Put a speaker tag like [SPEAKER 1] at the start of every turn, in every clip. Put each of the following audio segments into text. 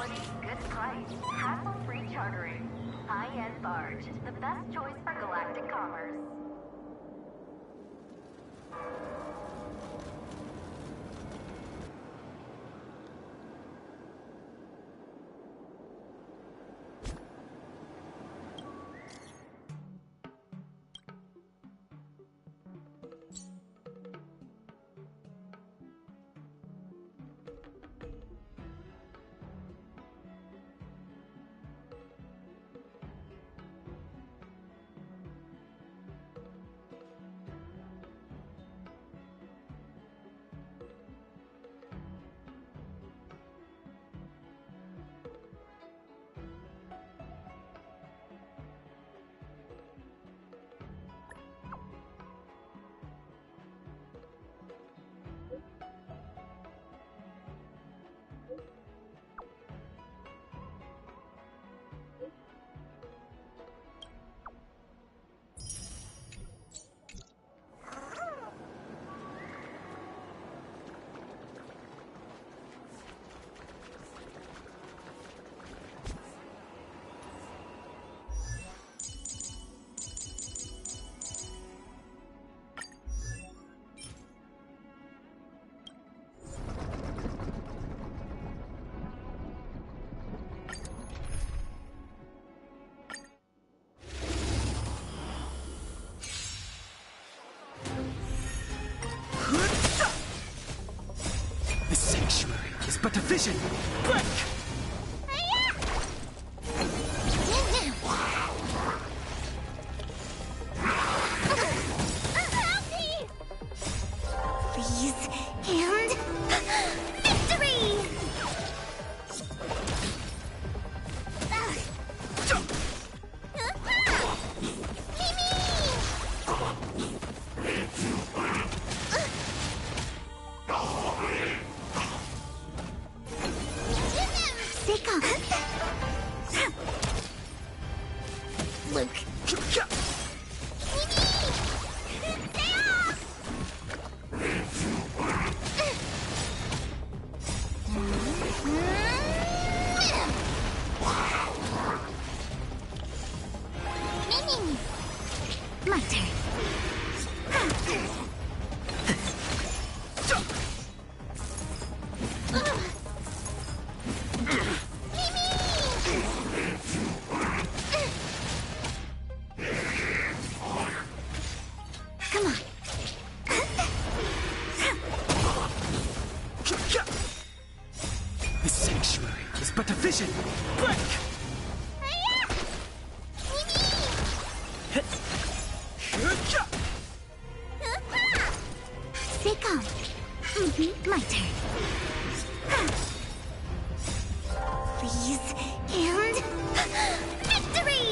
[SPEAKER 1] quality, good price, hassle-free chartering. High-end barge, the best choice for galactic commerce.
[SPEAKER 2] But a vision! Break!
[SPEAKER 3] Please, and victory! Luke. My turn. Come on.
[SPEAKER 2] The sanctuary is but a vision. Break!
[SPEAKER 3] Stay calm. My turn. Please, and victory!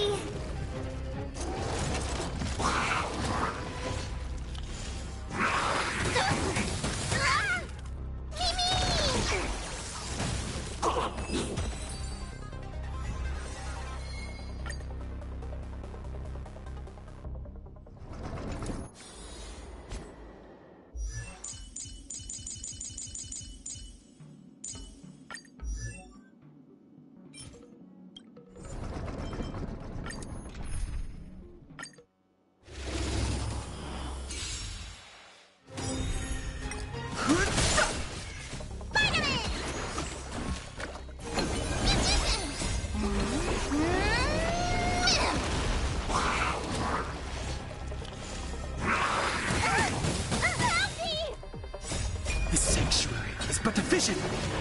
[SPEAKER 2] The sanctuary is but a vision.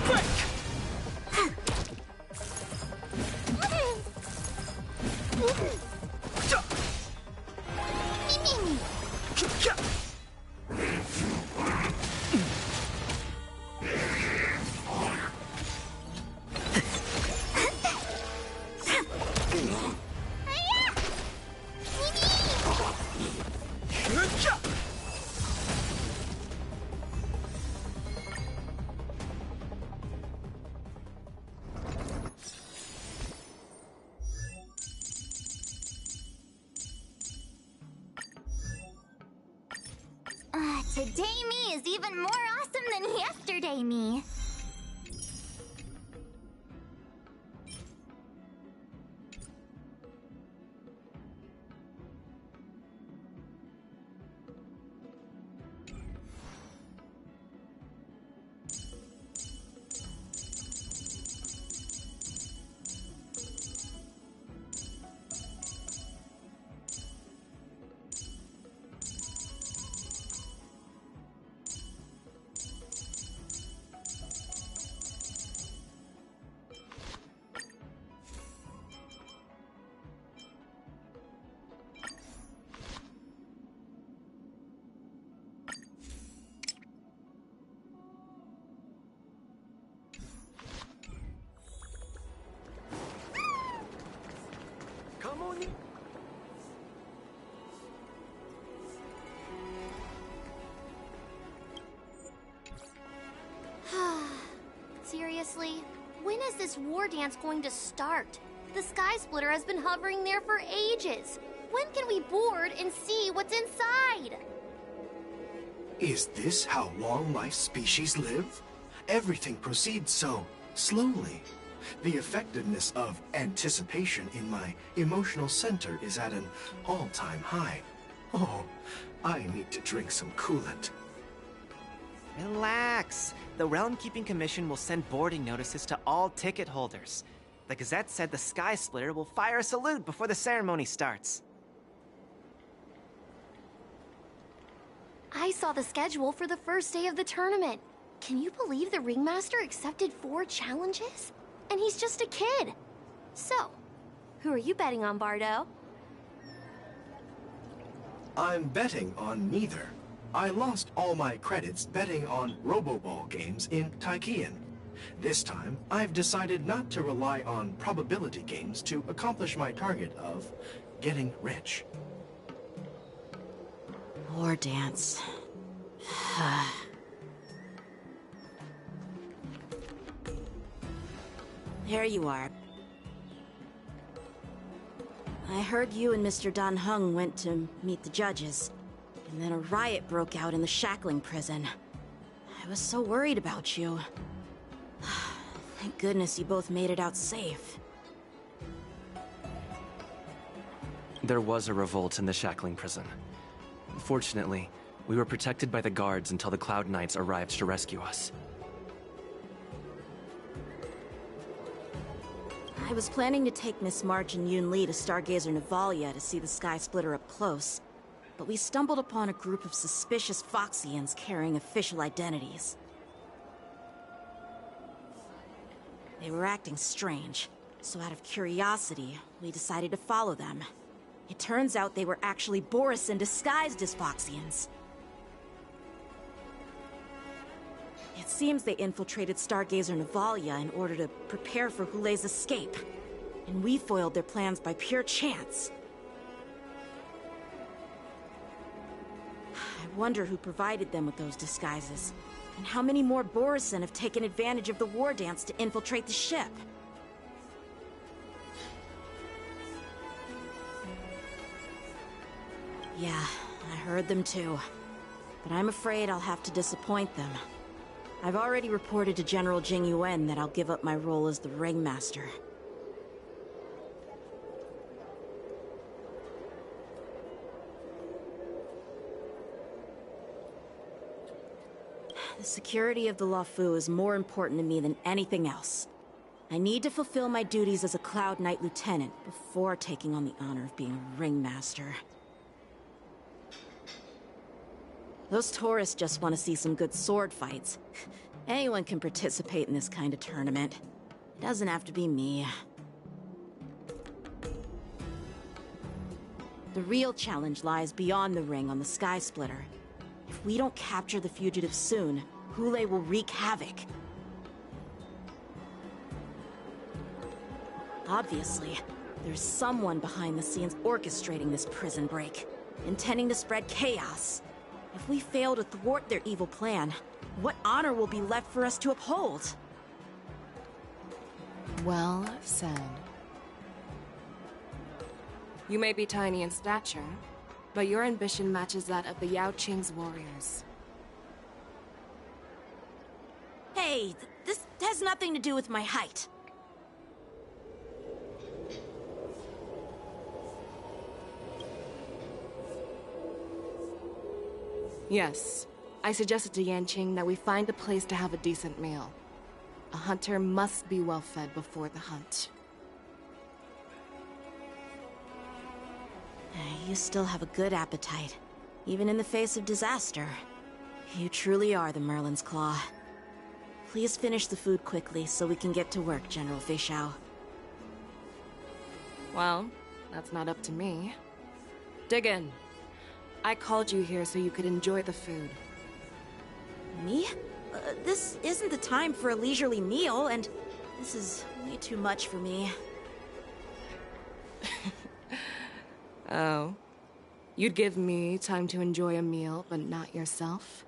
[SPEAKER 2] Break!
[SPEAKER 3] Today me is even more awesome than yesterday me. Honestly, when is this war dance going to start? The Sky Splitter has been hovering there for ages. When can we board and see what's inside?
[SPEAKER 4] Is this how long my species live? Everything proceeds so slowly. The effectiveness of anticipation in my emotional center is at an all-time high. Oh, I need to drink some coolant.
[SPEAKER 5] Relax. The Realm Keeping Commission will send boarding notices to all ticket holders. The Gazette said the Sky Splitter will fire a salute before the ceremony starts.
[SPEAKER 3] I saw the schedule for the first day of the tournament. Can you believe the Ringmaster accepted 4 challenges? And he's just a kid. So, who are you betting on, Bardo?
[SPEAKER 4] I'm betting on neither. I lost all my credits betting on Roboball games in Taikian. This time, I've decided not to rely on probability games to accomplish my target of getting rich.
[SPEAKER 6] War dance. There you are. I heard you and Mr. Dan Heng went to meet the judges, and then a riot broke out in the shackling prison. I was so worried about you. Thank goodness you both made it out safe.
[SPEAKER 7] There was a revolt in the shackling prison. Fortunately, we were protected by the guards until the Cloud Knights arrived to rescue us.
[SPEAKER 6] I was planning to take Miss March and Yoon Lee to Stargazer Navalia to see the Sky Splitter up close, but we stumbled upon a group of suspicious Foxians carrying official identities. They were acting strange, so out of curiosity, we decided to follow them. It turns out they were actually Borisin disguised as Foxians. It seems they infiltrated Stargazer Navalia in order to prepare for Hulei's escape. And we foiled their plans by pure chance. I wonder who provided them with those disguises, and how many more Borisin have taken advantage of the war dance to infiltrate the ship. Yeah, I heard them too. But I'm afraid I'll have to disappoint them. I've already reported to General Jing Yuan that I'll give up my role as the Ringmaster. The security of the Luofu is more important to me than anything else. I need to fulfill my duties as a Cloud Knight Lieutenant before taking on the honor of being a Ringmaster. Those tourists just want to see some good sword fights. Anyone can participate in this kind of tournament. It doesn't have to be me. The real challenge lies beyond the ring on the Sky Splitter. If we don't capture the fugitives soon, Hulei will wreak havoc. Obviously, there's someone behind the scenes orchestrating this prison break, intending to spread chaos. If we fail to thwart their evil plan, what honor will be left for us to uphold?
[SPEAKER 8] Well said. You may be tiny in stature, but your ambition matches that of the Yao Qing's warriors.
[SPEAKER 6] Hey, this has nothing to do with my height.
[SPEAKER 8] Yes, I suggested to Yanqing that we find a place to have a decent meal. A hunter must be well fed before the hunt.
[SPEAKER 6] You still have a good appetite, even in the face of disaster. You truly are the Merlin's Claw. Please finish the food quickly so we can get to work, General Feixiao.
[SPEAKER 8] Well, that's not up to me. Dig in. I called you here so you could enjoy the food.
[SPEAKER 6] Me? This isn't the time for a leisurely meal, and this is way too much for me.
[SPEAKER 8] Oh. You'd give me time to enjoy a meal, but not yourself?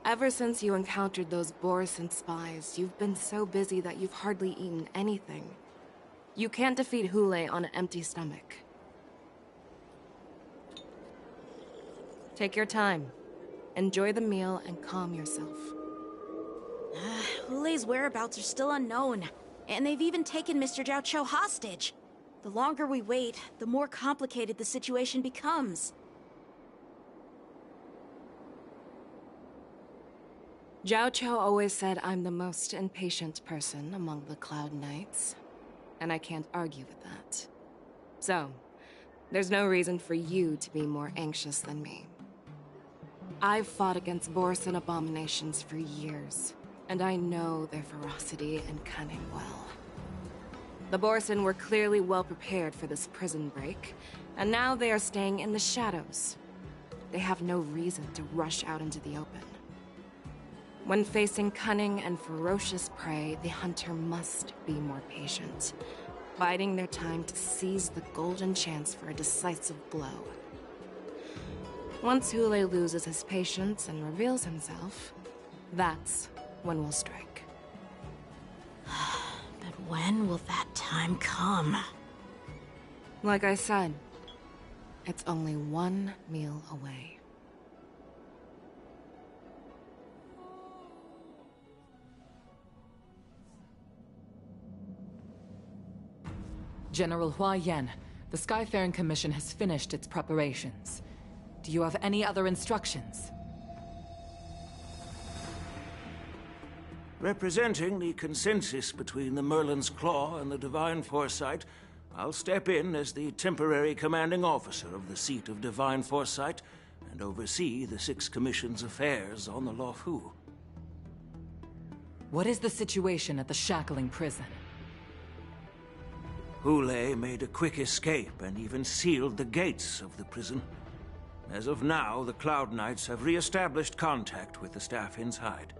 [SPEAKER 8] Ever since you encountered those Borison spies, you've been so busy that you've hardly eaten anything. You can't defeat Hule on an empty stomach. Take your time. Enjoy the meal and calm yourself.
[SPEAKER 6] Hule's whereabouts are still unknown, and they've even taken Mr. Jiao Cho hostage. The longer we wait, the more complicated the situation becomes.
[SPEAKER 8] Jiao Cho always said I'm the most impatient person among the Cloud Knights, and I can't argue with that. So, there's no reason for you to be more anxious than me. I've fought against Borison abominations for years, and I know their ferocity and cunning well. The Borison were clearly well prepared for this prison break, and now they are staying in the shadows. They have no reason to rush out into the open. When facing cunning and ferocious prey, the hunter must be more patient, biding their time to seize the golden chance for a decisive blow. Once Hule loses his patience and reveals himself, that's when we'll strike.
[SPEAKER 6] But when will that time come?
[SPEAKER 8] Like I said, it's only one meal away.
[SPEAKER 9] General Hua Yan, the Skyfaring Commission has finished its preparations. Do you have any other instructions?
[SPEAKER 10] Representing the consensus between the Merlin's Claw and the Divine Foresight, I'll step in as the temporary commanding officer of the seat of Divine Foresight and oversee the Six Commission's affairs on the Luofu.
[SPEAKER 9] What is the situation at the Shackling Prison?
[SPEAKER 10] Hule made a quick escape and even sealed the gates of the prison. As of now, the Cloud Knights have re-established contact with the staff inside.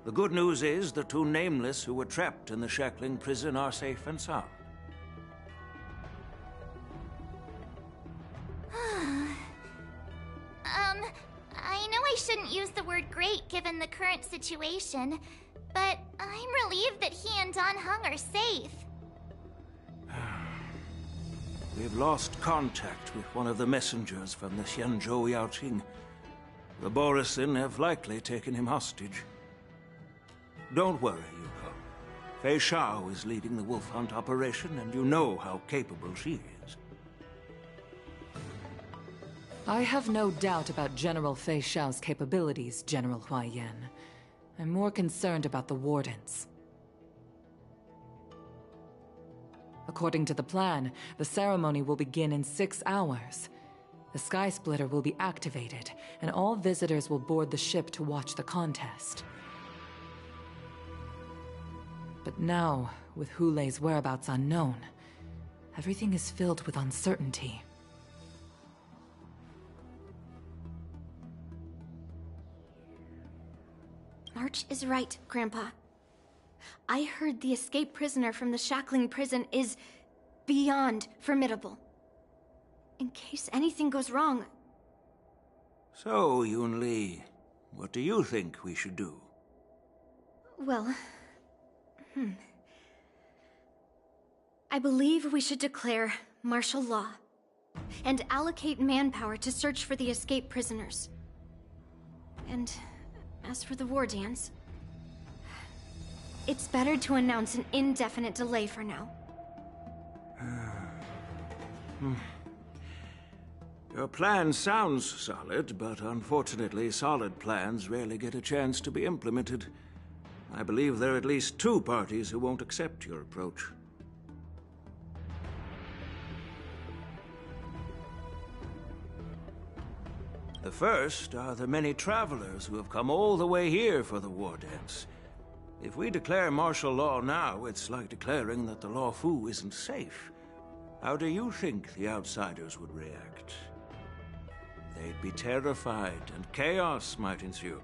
[SPEAKER 10] The good news is the two Nameless who were trapped in the Shackling prison are safe and sound.
[SPEAKER 11] I know I shouldn't use the word great given the current situation, but I'm relieved that he and Dan Heng are safe.
[SPEAKER 10] We've lost contact with one of the messengers from the Xianzhou Yaoqing. The Borison have likely taken him hostage. Don't worry, Yuko. Fei Shao is leading the wolf hunt operation, and you know how capable she is.
[SPEAKER 9] I have no doubt about General Fei Shao's capabilities, General Hua Yan. I'm more concerned about the Wardens. According to the plan, the ceremony will begin in 6 hours. The Sky Splitter will be activated, and all visitors will board the ship to watch the contest. But now, with Hule's whereabouts unknown, everything is filled with uncertainty.
[SPEAKER 3] March is right, Grandpa. I heard the escaped prisoner from the Shackling prison is beyond formidable. In case anything goes wrong...
[SPEAKER 10] So, Yun Li, what do you think we should do?
[SPEAKER 3] Well... I believe we should declare martial law and allocate manpower to search for the escaped prisoners. And as for the war dance, it's better to announce an indefinite delay for now.
[SPEAKER 10] Your plan sounds solid, but unfortunately solid plans rarely get a chance to be implemented. I believe there are at least 2 parties who won't accept your approach. The first are the many travelers who have come all the way here for the war dance. If we declare martial law now, it's like declaring that the Luofu isn't safe. How do you think the outsiders would react? They'd be terrified, and chaos might ensue.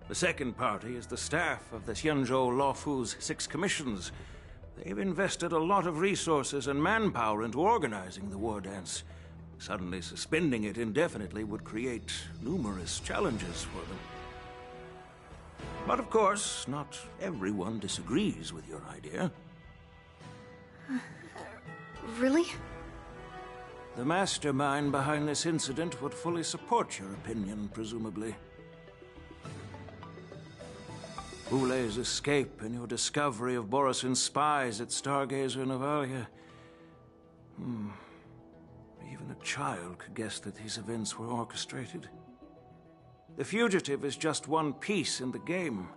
[SPEAKER 10] The second party is the staff of the Xianzhou Luofu's 6 commissions. They've invested a lot of resources and manpower into organizing the war dance. Suddenly suspending it indefinitely would create numerous challenges for them. But of course, not everyone disagrees with your idea.
[SPEAKER 3] Really?
[SPEAKER 10] The mastermind behind this incident would fully support your opinion, presumably. Ule's escape and your discovery of Borison's spies at Stargazer Navalia. Even a child could guess that these events were orchestrated. The fugitive is just one piece in the game.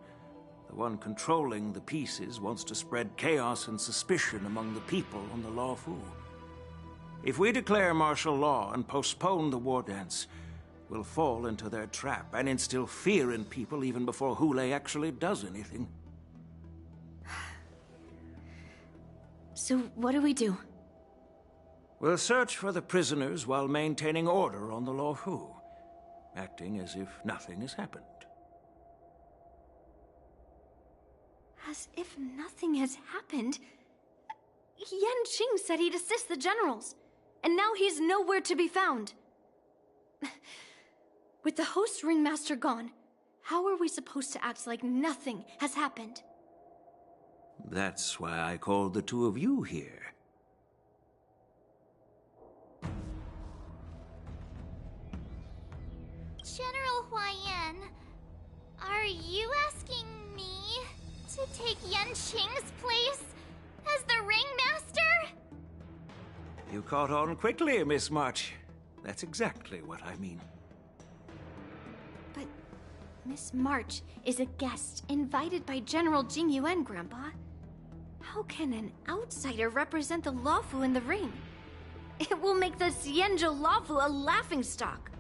[SPEAKER 10] The one controlling the pieces wants to spread chaos and suspicion among the people on the Lawfu. If we declare martial law and postpone the war dance, we'll fall into their trap and instill fear in people even before Hule actually does anything.
[SPEAKER 3] So what do we do?
[SPEAKER 10] We'll search for the prisoners while maintaining order on the Lawfu, acting as if nothing has happened.
[SPEAKER 3] As if nothing has happened? Yan Qing said he'd assist the generals, and now he's nowhere to be found. With the host ringmaster gone, how are we supposed to act like nothing has happened?
[SPEAKER 10] That's why I called the two of you here.
[SPEAKER 11] General Huaiyan, are you asking me to take Yan Qing's place as the ringmaster?
[SPEAKER 10] You caught on quickly, Miss March. That's exactly what I mean.
[SPEAKER 3] But Miss March is a guest invited by General Jing Yuan, Grandpa. How can an outsider represent the Lawfu in the ring? It will make the Xianzhou Lawfu a laughingstock.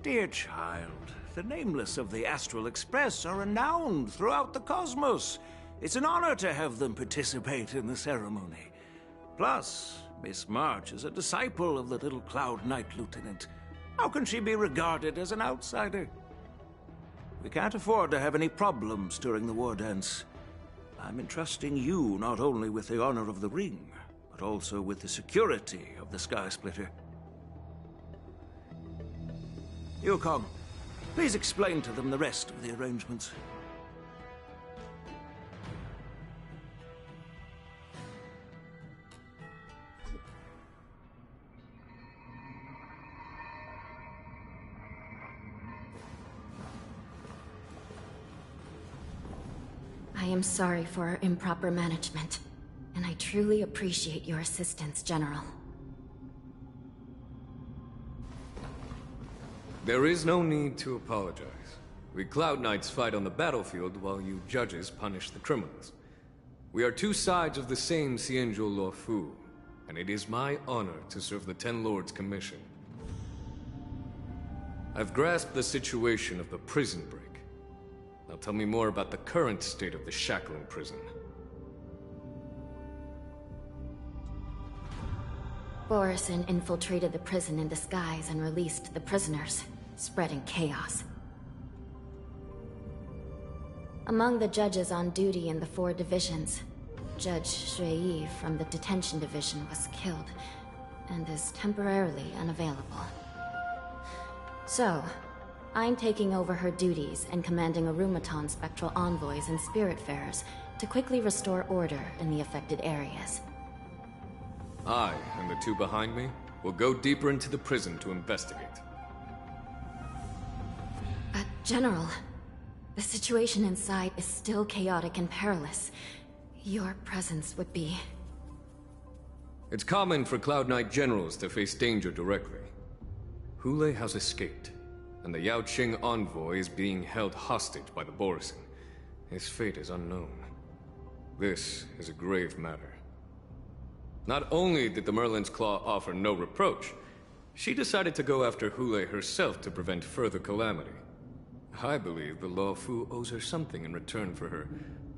[SPEAKER 10] Dear child, the nameless of the Astral Express are renowned throughout the cosmos. It's an honor to have them participate in the ceremony. Plus, Miss March is a disciple of the little Cloud Knight Lieutenant. How can she be regarded as an outsider? We can't afford to have any problems during the war dance. I'm entrusting you not only with the honor of the ring, but also with the security of the Sky Splitter. Yukong, please explain to them the rest of the arrangements.
[SPEAKER 6] I am sorry for our improper management, and I truly appreciate your assistance, General.
[SPEAKER 12] There is no need to apologize. We Cloud Knights fight on the battlefield while you judges punish the criminals. We are two sides of the same Xianzhou Luofu, and it is my honor to serve the Ten Lords' commission. I've grasped the situation of the prison break. Now tell me more about the current state of the Shackling prison.
[SPEAKER 6] Borison infiltrated the prison in disguise and released the prisoners, spreading chaos. Among the judges on duty in the 4 divisions, Judge Shui from the detention division was killed and is temporarily unavailable. So, I'm taking over her duties and commanding Arumaton spectral envoys and spiritfarers to quickly restore order in the affected areas.
[SPEAKER 12] I, and the two behind me, will go deeper into the prison to investigate.
[SPEAKER 6] General, the situation inside is still chaotic and perilous. Your presence would be...
[SPEAKER 12] It's common for Cloud Knight generals to face danger directly. Hule has escaped, and the Yaoqing envoy is being held hostage by the Borison. His fate is unknown. This is a grave matter. Not only did the Merlin's Claw offer no reproach, she decided to go after Hule herself to prevent further calamity. I believe the Luofu owes her something in return for her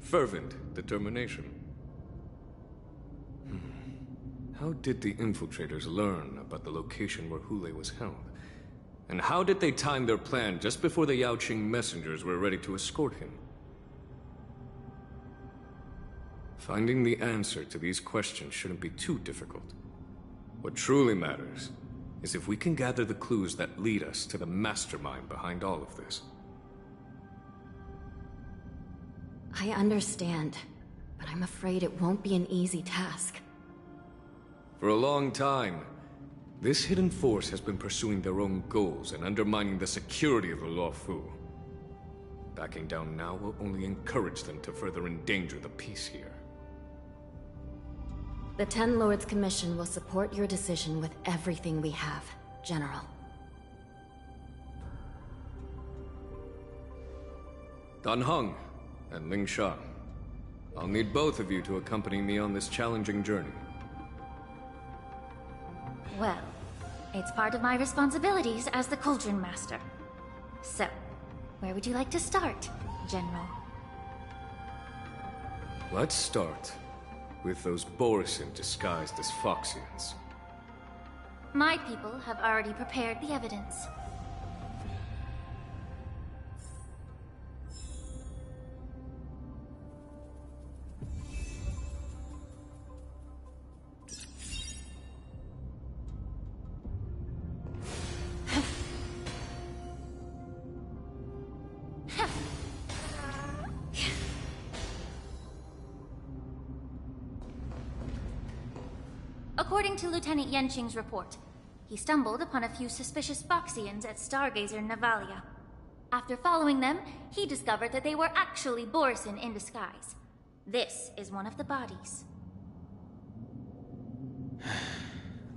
[SPEAKER 12] fervent determination. How did the infiltrators learn about the location where Hule was held? And how did they time their plan just before the Yaoqing messengers were ready to escort him? Finding the answer to these questions shouldn't be too difficult. What truly matters is if we can gather the clues that lead us to the mastermind behind all of this.
[SPEAKER 6] I understand, but I'm afraid it won't be an easy task.
[SPEAKER 12] For a long time, this hidden force has been pursuing their own goals and undermining the security of the Lawfu. Backing down now will only encourage them to further endanger the peace here.
[SPEAKER 6] The Ten Lords Commission will support your decision with everything we have, General.
[SPEAKER 12] Dan Heng and Ling Sha, I'll need both of you to accompany me on this challenging journey.
[SPEAKER 11] Well, it's part of my responsibilities as the Cauldron Master. So, where would you like to start, General?
[SPEAKER 12] Let's start with those Borisin disguised as Foxians.
[SPEAKER 11] My people have already prepared the evidence. According to Lieutenant Yenqing's report, he stumbled upon a few suspicious Foxians at Stargazer Navalia. After following them, he discovered that they were actually Borisin in disguise. This is one of the bodies.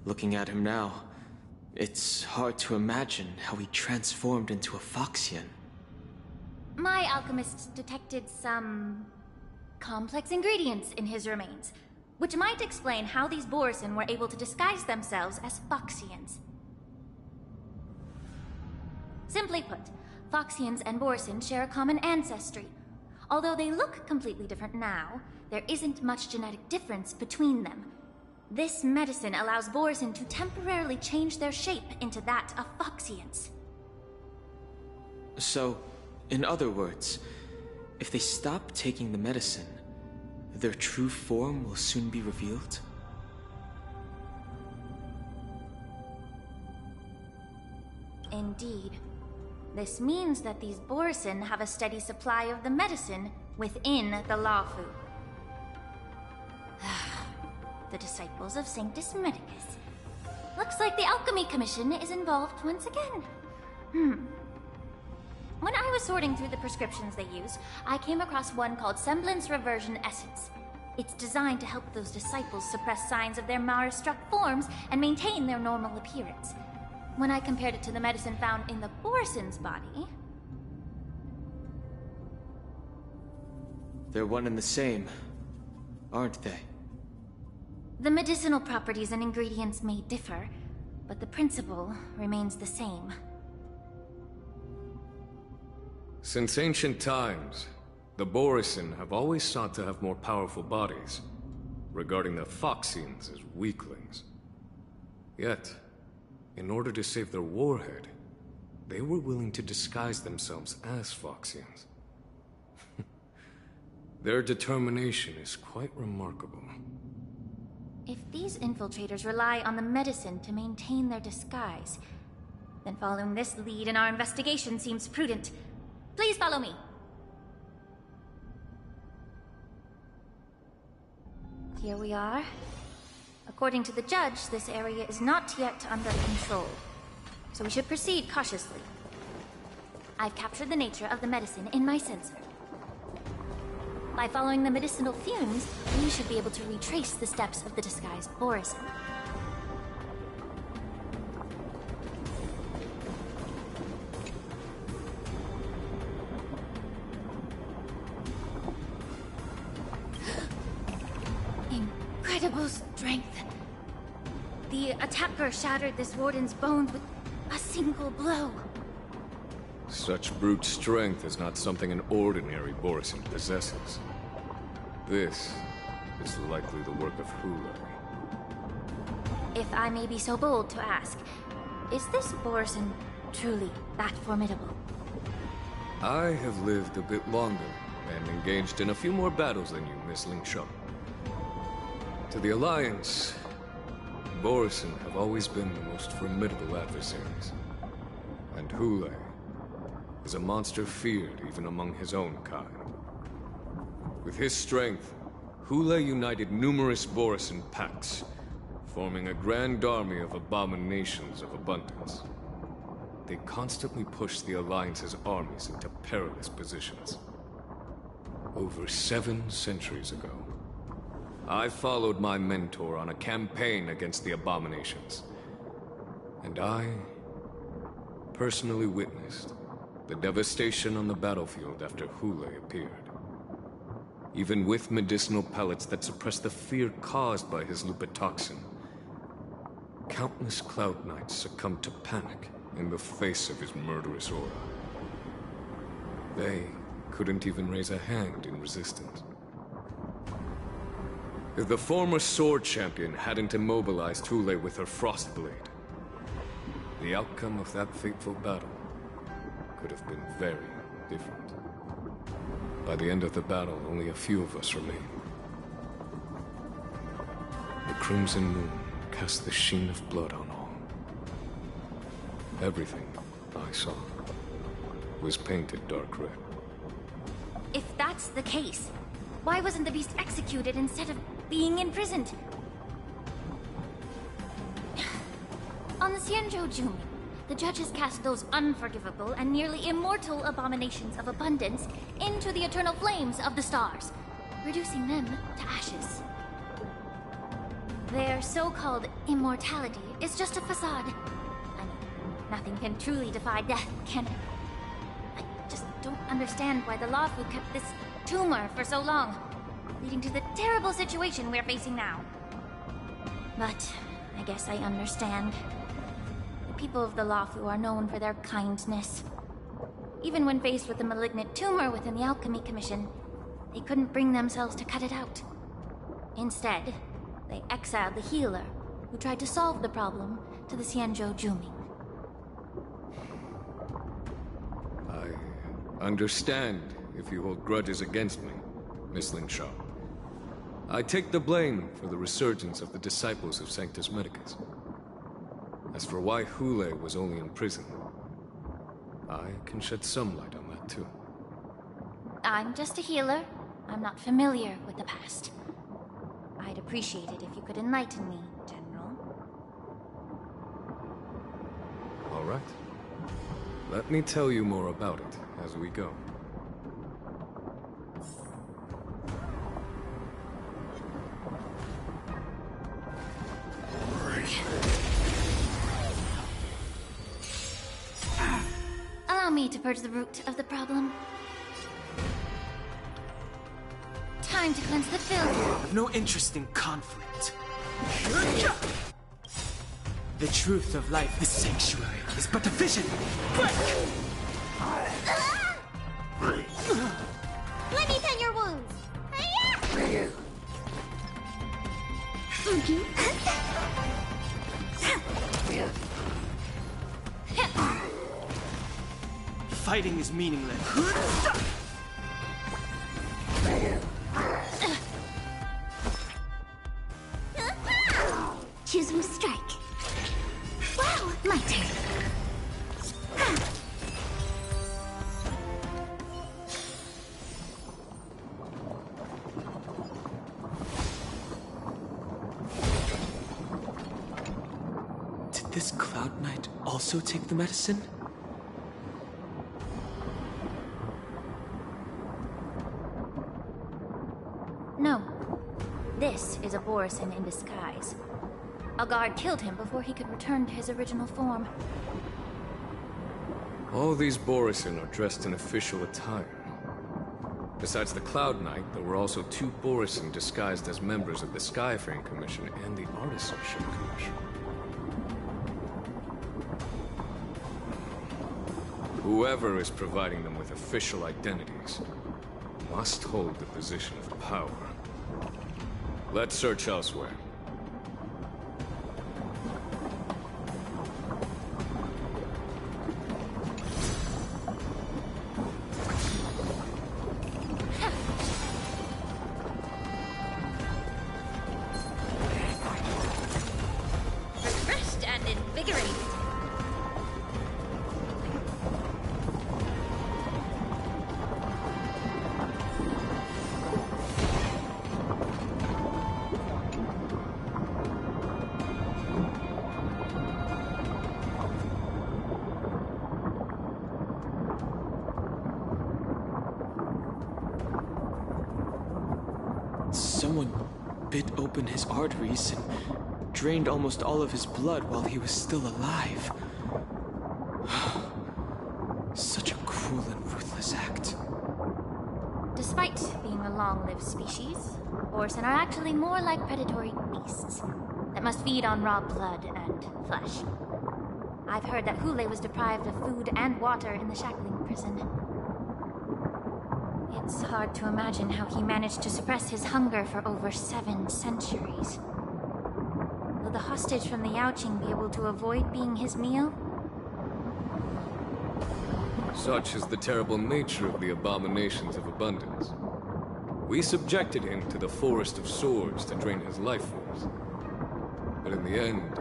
[SPEAKER 5] Looking at him now, it's hard to imagine how he transformed into a Foxian.
[SPEAKER 11] My alchemists detected some complex ingredients in his remains, which might explain how these Borisin were able to disguise themselves as Foxians. Simply put, Foxians and Borisin share a common ancestry. Although they look completely different now, there isn't much genetic difference between them. This medicine allows Borisin to temporarily change their shape into that of Foxians.
[SPEAKER 5] So, in other words, if they stop taking the medicine, their true form will soon be revealed?
[SPEAKER 11] Indeed. This means that these Borisin have a steady supply of the medicine within the Lawfu. The disciples of Sanctus Medicus. Looks like the Alchemy Commission is involved once again. When I was sorting through the prescriptions they use, I came across one called Semblance Reversion Essence. It's designed to help those disciples suppress signs of their Mara-struck forms and maintain their normal appearance. When I compared it to the medicine found in the Borisin's body...
[SPEAKER 5] They're one and the same, aren't they?
[SPEAKER 11] The medicinal properties and ingredients may differ, but the principle remains the same.
[SPEAKER 12] Since ancient times, the Borisin have always sought to have more powerful bodies, regarding the Foxians as weaklings. Yet, in order to save their warhead, they were willing to disguise themselves as Foxians. Their determination is quite remarkable.
[SPEAKER 11] If these infiltrators rely on the medicine to maintain their disguise, then following this lead in our investigation seems prudent. Please follow me. Here we are. According to the judge, this area is not yet under control, so we should proceed cautiously. I've captured the nature of the medicine in my sensor. By following the medicinal fumes, we should be able to retrace the steps of the disguised Borisin. Incredible strength. The attacker shattered this warden's bones with a single blow.
[SPEAKER 12] Such brute strength is not something an ordinary Borisin possesses. This is likely the work of Hulai.
[SPEAKER 11] If I may be so bold to ask, is this Borisin truly that formidable?
[SPEAKER 12] I have lived a bit longer and engaged in a few more battles than you, Miss Ling Sha. To the Alliance, Borisin have always been the most formidable adversaries. And Hule is a monster feared even among his own kind. With his strength, Hule united numerous Borisin pacts, forming a grand army of abominations of abundance. They constantly push the Alliance's armies into perilous positions. Over 7 centuries ago, I followed my mentor on a campaign against the abominations. And I personally witnessed the devastation on the battlefield after Hule appeared. Even with medicinal pellets that suppress the fear caused by his lupitoxin, countless Cloud Knights succumbed to panic in the face of his murderous aura. They couldn't even raise a hand in resistance. If the former sword champion hadn't immobilized Hule with her Frostblade, the outcome of that fateful battle could have been very different. By the end of the battle, only a few of us remained. The crimson moon cast the sheen of blood on all. Everything I saw was painted dark red.
[SPEAKER 11] If that's the case, why wasn't the beast executed instead of being imprisoned? On the Xianzhou Jumi, the judges cast those unforgivable and nearly immortal abominations of abundance into the eternal flames of the stars, reducing them to ashes. Their so-called immortality is just a facade. I mean, nothing can truly defy death, can it? I just don't understand why the Lawfu kept this tumor for so long, leading to the terrible situation we're facing now. But I guess I understand. The people of the Lawfu are known for their kindness. Even when faced with a malignant tumor within the Alchemy Commission, they couldn't bring themselves to cut it out. Instead, they exiled the healer, who tried to solve the problem, to the Xianzhou Jumi.
[SPEAKER 12] I understand if you hold grudges against me, Miss Lin Shaw. I take the blame for the resurgence of the disciples of Sanctus Medicus. As for why Hule was only in prison, I can shed some light on that too.
[SPEAKER 11] I'm just a healer. I'm not familiar with the past. I'd appreciate it if you could enlighten me, General.
[SPEAKER 12] All right. Let me tell you more about it as we go.
[SPEAKER 11] Allow me to purge the root of the problem. Time to cleanse the filth.
[SPEAKER 2] I have no interest in conflict. The truth of life, this sanctuary, is but a vision.
[SPEAKER 11] Let me tend your wounds.
[SPEAKER 2] Fighting is meaningless.
[SPEAKER 11] Choose who strike. Wow, my turn.
[SPEAKER 2] Did this Cloud Knight also take the medicine?
[SPEAKER 11] No. This is a Borisin in disguise. A guard killed him before he could return to his original form.
[SPEAKER 12] All these Borisin are dressed in official attire. Besides the Cloud Knight, there were also 2 Borisin disguised as members of the Skyfaring Commission and the Artisanship Commission. Whoever is providing them with official identities must hold the position of power. Let's search elsewhere.
[SPEAKER 2] someone bit open his arteries and drained almost all of his blood while he was still alive. Such a cruel and ruthless act.
[SPEAKER 11] Despite being a long-lived species, Borson are actually more like predatory beasts that must feed on raw blood and flesh. I've heard that Hule was deprived of food and water in the shackling prison. It's hard to imagine how he managed to suppress his hunger for over 7 centuries. Will the hostage from the Yaoqing be able to avoid being his meal?
[SPEAKER 12] Such is the terrible nature of the abominations of abundance. We subjected him to the forest of swords to drain his life force. But in the end,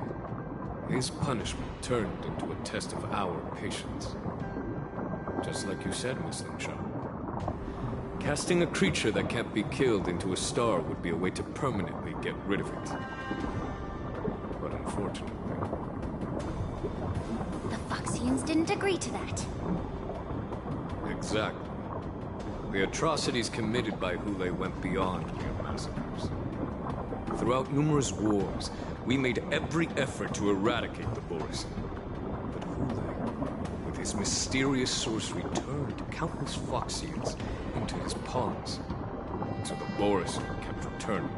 [SPEAKER 12] his punishment turned into a test of our patience. Just like you said, Miss Linshaw. Casting a creature that can't be killed into a star would be a way to permanently get rid of it. But unfortunately...
[SPEAKER 11] The Foxians didn't agree to that.
[SPEAKER 12] Exactly. The atrocities committed by Hule went beyond mere massacres. Throughout numerous wars, we made every effort to eradicate the Borisin. But Hule, with his mysterious sorcery, turned countless Foxians into his pawns. So the Borisin kept returning.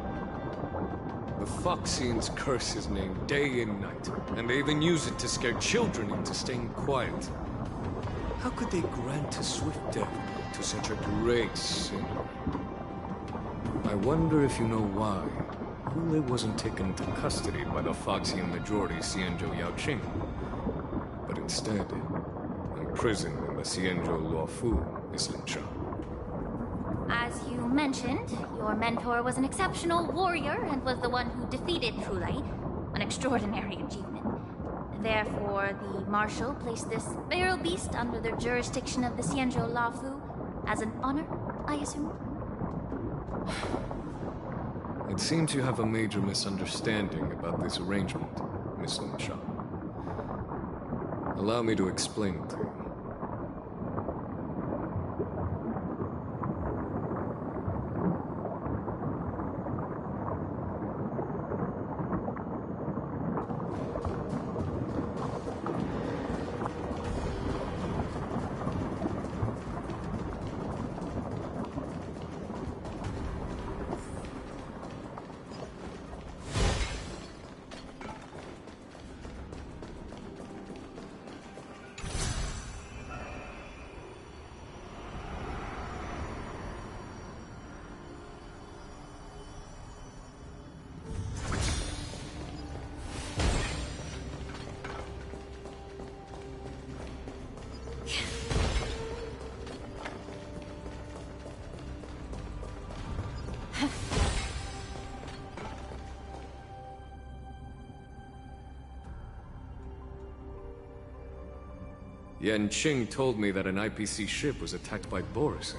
[SPEAKER 12] The Foxians curse his name day and night, and they even use it to scare children into staying quiet. How could they grant a swift death to such a great sinner? I wonder if you know why Hule wasn't taken into custody by the Foxian majority Xianzhou Yaoqing, but instead imprisoned in the Xianzhou Luofu, Miss Linshaw.
[SPEAKER 11] As you mentioned, your mentor was an exceptional warrior and was the one who defeated Hule, an extraordinary achievement. Therefore, the Marshal placed this feral beast under the jurisdiction of the Xianzhou Luofu as an honor, I assume?
[SPEAKER 12] It seems you have a major misunderstanding about this arrangement, Miss Linshaw. Allow me to explain it to you. Yanqing told me that an IPC ship was attacked by Borisin.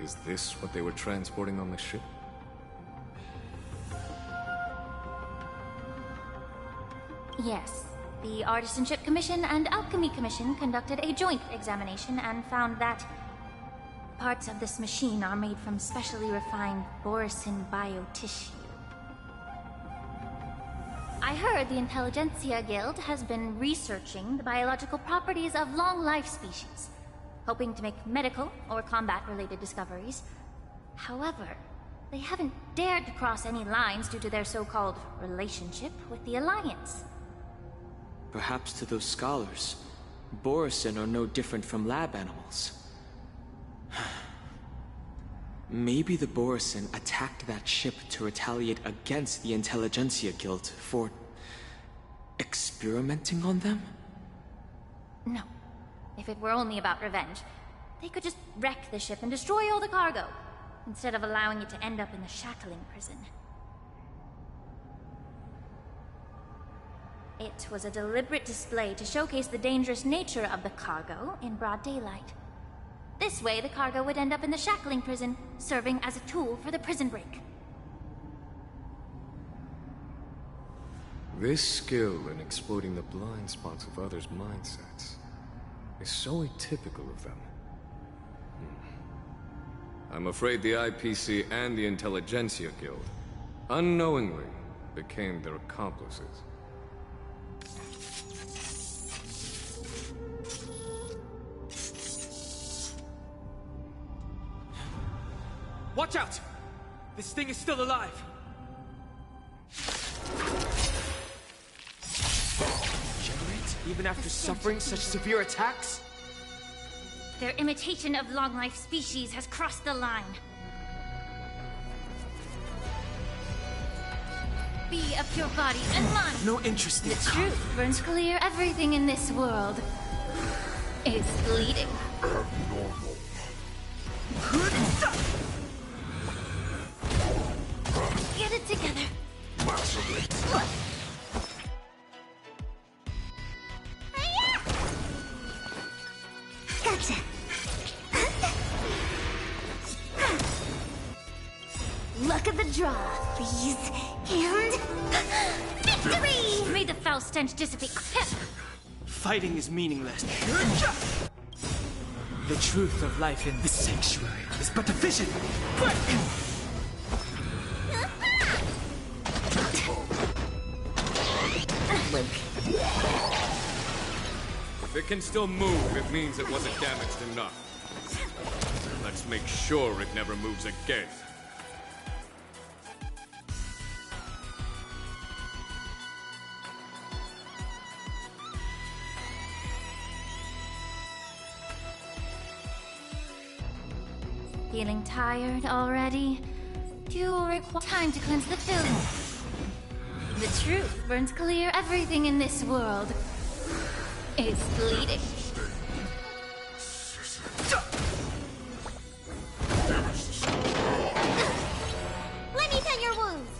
[SPEAKER 12] Is this what they were transporting on the ship?
[SPEAKER 11] Yes. The Artisanship Commission and Alchemy Commission conducted a joint examination and found that parts of this machine are made from specially refined Borisin biotissue. I heard the Intelligentsia Guild has been researching the biological properties of long-life species, hoping to make medical or combat-related discoveries. However, they haven't dared to cross any lines due to their so-called relationship with the Alliance.
[SPEAKER 2] Perhaps to those scholars, Borisin are no different from lab animals. Maybe the Borisin attacked that ship to retaliate against the Intelligentsia Guild for experimenting on them?
[SPEAKER 11] No. If it were only about revenge, they could just wreck the ship and destroy all the cargo, instead of allowing it to end up in the shackling prison. It was a deliberate display to showcase the dangerous nature of the cargo in broad daylight. This way, the cargo would end up in the shackling prison, serving as a tool for the prison break.
[SPEAKER 12] This skill in exploiting the blind spots of others' mindsets is so atypical of them. I'm afraid the IPC and the Intelligentsia Guild unknowingly became their accomplices.
[SPEAKER 2] Watch out! This thing is still alive! Regenerate? Even after suffering such severe attacks?
[SPEAKER 11] Their imitation of long-life species has crossed the line. Be of your body and mind.
[SPEAKER 2] No interest in
[SPEAKER 11] The truth burns clear. Everything in this world is bleeding. Get it together. Gotcha. Luck of the draw, please. And victory! May the foul stench dissipate.
[SPEAKER 2] Fighting is meaningless. The truth of life in this sanctuary is but a vision.
[SPEAKER 12] If it can still move, it means it wasn't damaged enough. Let's make sure it never moves again.
[SPEAKER 11] Feeling tired already? You require time to cleanse the film. The truth burns clear. Everything in this world is bleeding. Let me tend your wounds.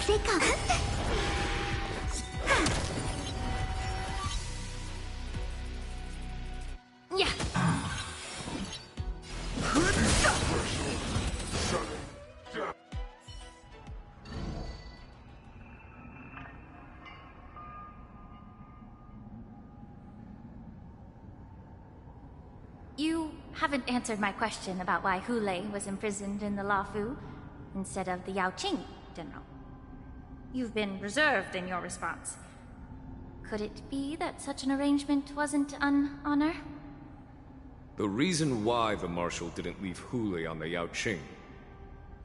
[SPEAKER 11] Stay calm. Yeah. You haven't answered my question about why Hule was imprisoned in the Lafu instead of the Yaoqing General. You've been reserved in your response. Could it be that such an arrangement wasn't an honor?
[SPEAKER 12] The reason why the Marshal didn't leave Hule on the Yaoqing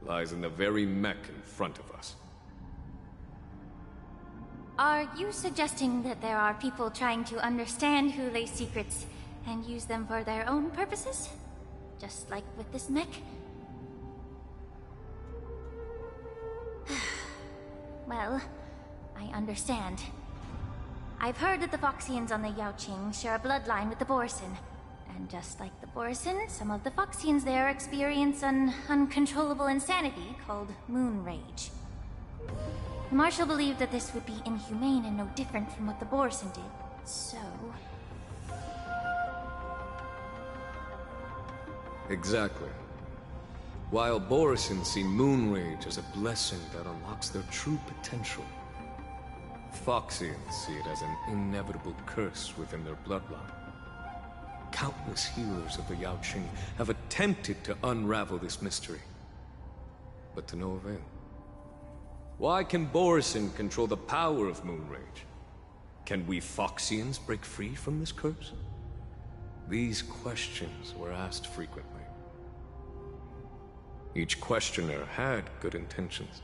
[SPEAKER 12] lies in the very mech in front of us.
[SPEAKER 11] Are you suggesting that there are people trying to understand Hule's secrets and use them for their own purposes? Just like with this mech? Well, I understand. I've heard that the Foxians on the Yaoqing share a bloodline with the Borison. And just like the Borison, some of the Foxians there experience an uncontrollable insanity called moon rage. The Marshal believed that this would be inhumane and no different from what the Borison did, so...
[SPEAKER 12] Exactly. While Borison see moon rage as a blessing that unlocks their true potential, Foxians see it as an inevitable curse within their bloodline. Countless healers of the Yaoqing have attempted to unravel this mystery, but to no avail. Why can Borison control the power of moon rage? Can we Foxians break free from this curse? These questions were asked frequently. Each questioner had good intentions.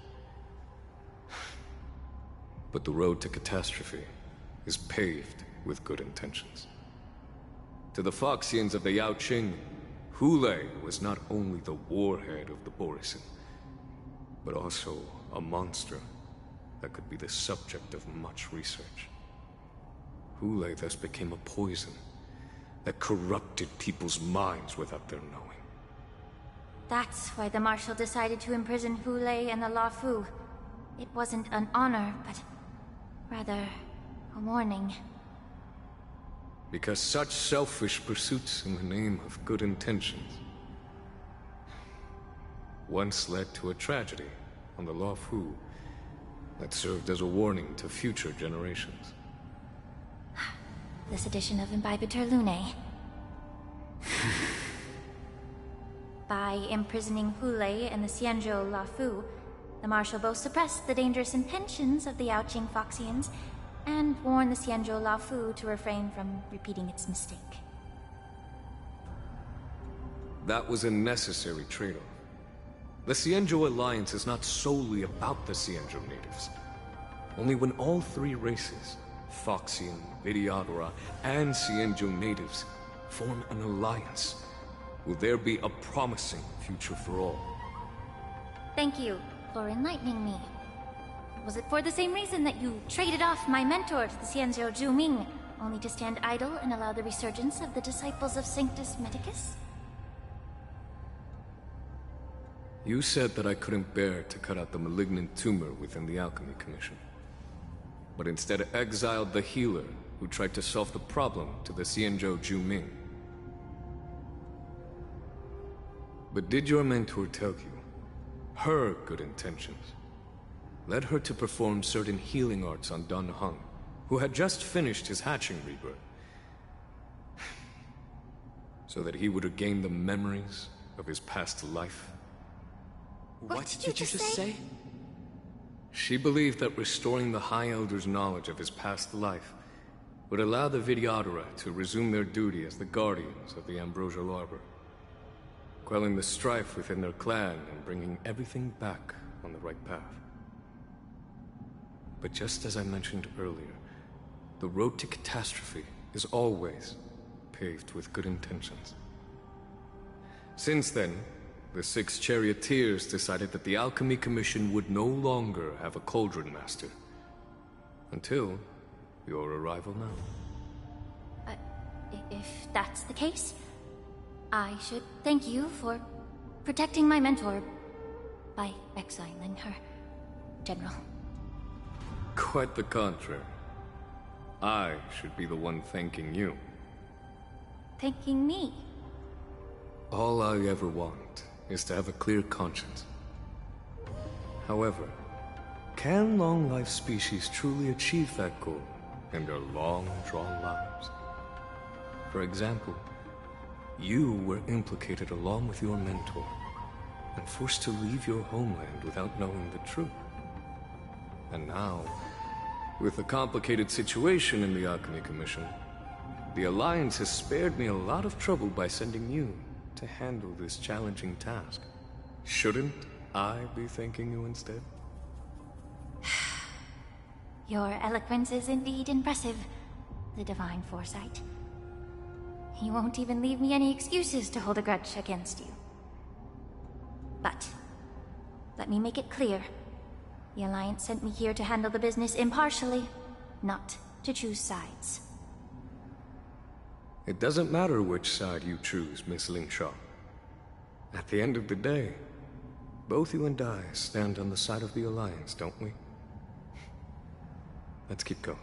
[SPEAKER 12] But the road to catastrophe is paved with good intentions. To the Foxians of the Yaoqing, Hule was not only the warhead of the Borison, but also a monster that could be the subject of much research. Hule thus became a poison that corrupted people's minds without their knowing.
[SPEAKER 11] That's why the Marshal decided to imprison Hule and the Lafu. It wasn't an honor, but rather a warning.
[SPEAKER 12] Because such selfish pursuits in the name of good intentions once led to a tragedy on the Lafu that served as a warning to future generations.
[SPEAKER 11] this edition of Imbibitor Lunae. By imprisoning Hule and the Xianzhou Lafu, the Marshal both suppressed the dangerous intentions of the Yaoqing Foxians and warned the Xianzhou Lafu to refrain from repeating its mistake.
[SPEAKER 12] That was a necessary trade-off. The Xianzhou Alliance is not solely about the Xianzhou natives. Only when all three races, Foxian, Vidyadhara, and Xianzhou natives, form an alliance, will there be a promising future for all.
[SPEAKER 11] Thank you for enlightening me. Was it for the same reason that you traded off my mentor to the Xianzhou Zhuming, only to stand idle and allow the resurgence of the disciples of Sanctus Medicus?
[SPEAKER 12] You said that I couldn't bear to cut out the malignant tumor within the Alchemy Commission, but instead exiled the healer who tried to solve the problem to the Xianzhou Zhuming. But did your mentor tell you her good intentions led her to perform certain healing arts on Dan Heng, who had just finished his hatching rebirth, so that he would regain the memories of his past life?
[SPEAKER 2] What did you just say?
[SPEAKER 12] She believed that restoring the High Elder's knowledge of his past life would allow the Vidyadhara to resume their duty as the guardians of the Ambrosial Arbor, quelling the strife within their clan and bringing everything back on the right path. But just as I mentioned earlier, the road to catastrophe is always paved with good intentions. Since then, the 6 charioteers decided that the Alchemy Commission would no longer have a cauldron master. Until your arrival now.
[SPEAKER 11] If that's the case, I should thank you for protecting my mentor by exiling her, General.
[SPEAKER 12] Quite the contrary. I should be the one thanking you.
[SPEAKER 11] Thanking me?
[SPEAKER 12] All I ever want is to have a clear conscience. However, can long-life species truly achieve that goal in their long-drawn lives? For example, you were implicated along with your mentor, and forced to leave your homeland without knowing the truth. And now, with the complicated situation in the Alchemy Commission, the Alliance has spared me a lot of trouble by sending you to handle this challenging task. Shouldn't I be thanking you instead?
[SPEAKER 11] Your eloquence is indeed impressive, the divine foresight. You won't even leave me any excuses to hold a grudge against you. But, let me make it clear. The Alliance sent me here to handle the business impartially, not to choose sides.
[SPEAKER 12] It doesn't matter which side you choose, Miss Lingshaw. At the end of the day, both you and I stand on the side of the Alliance, don't we? Let's keep going.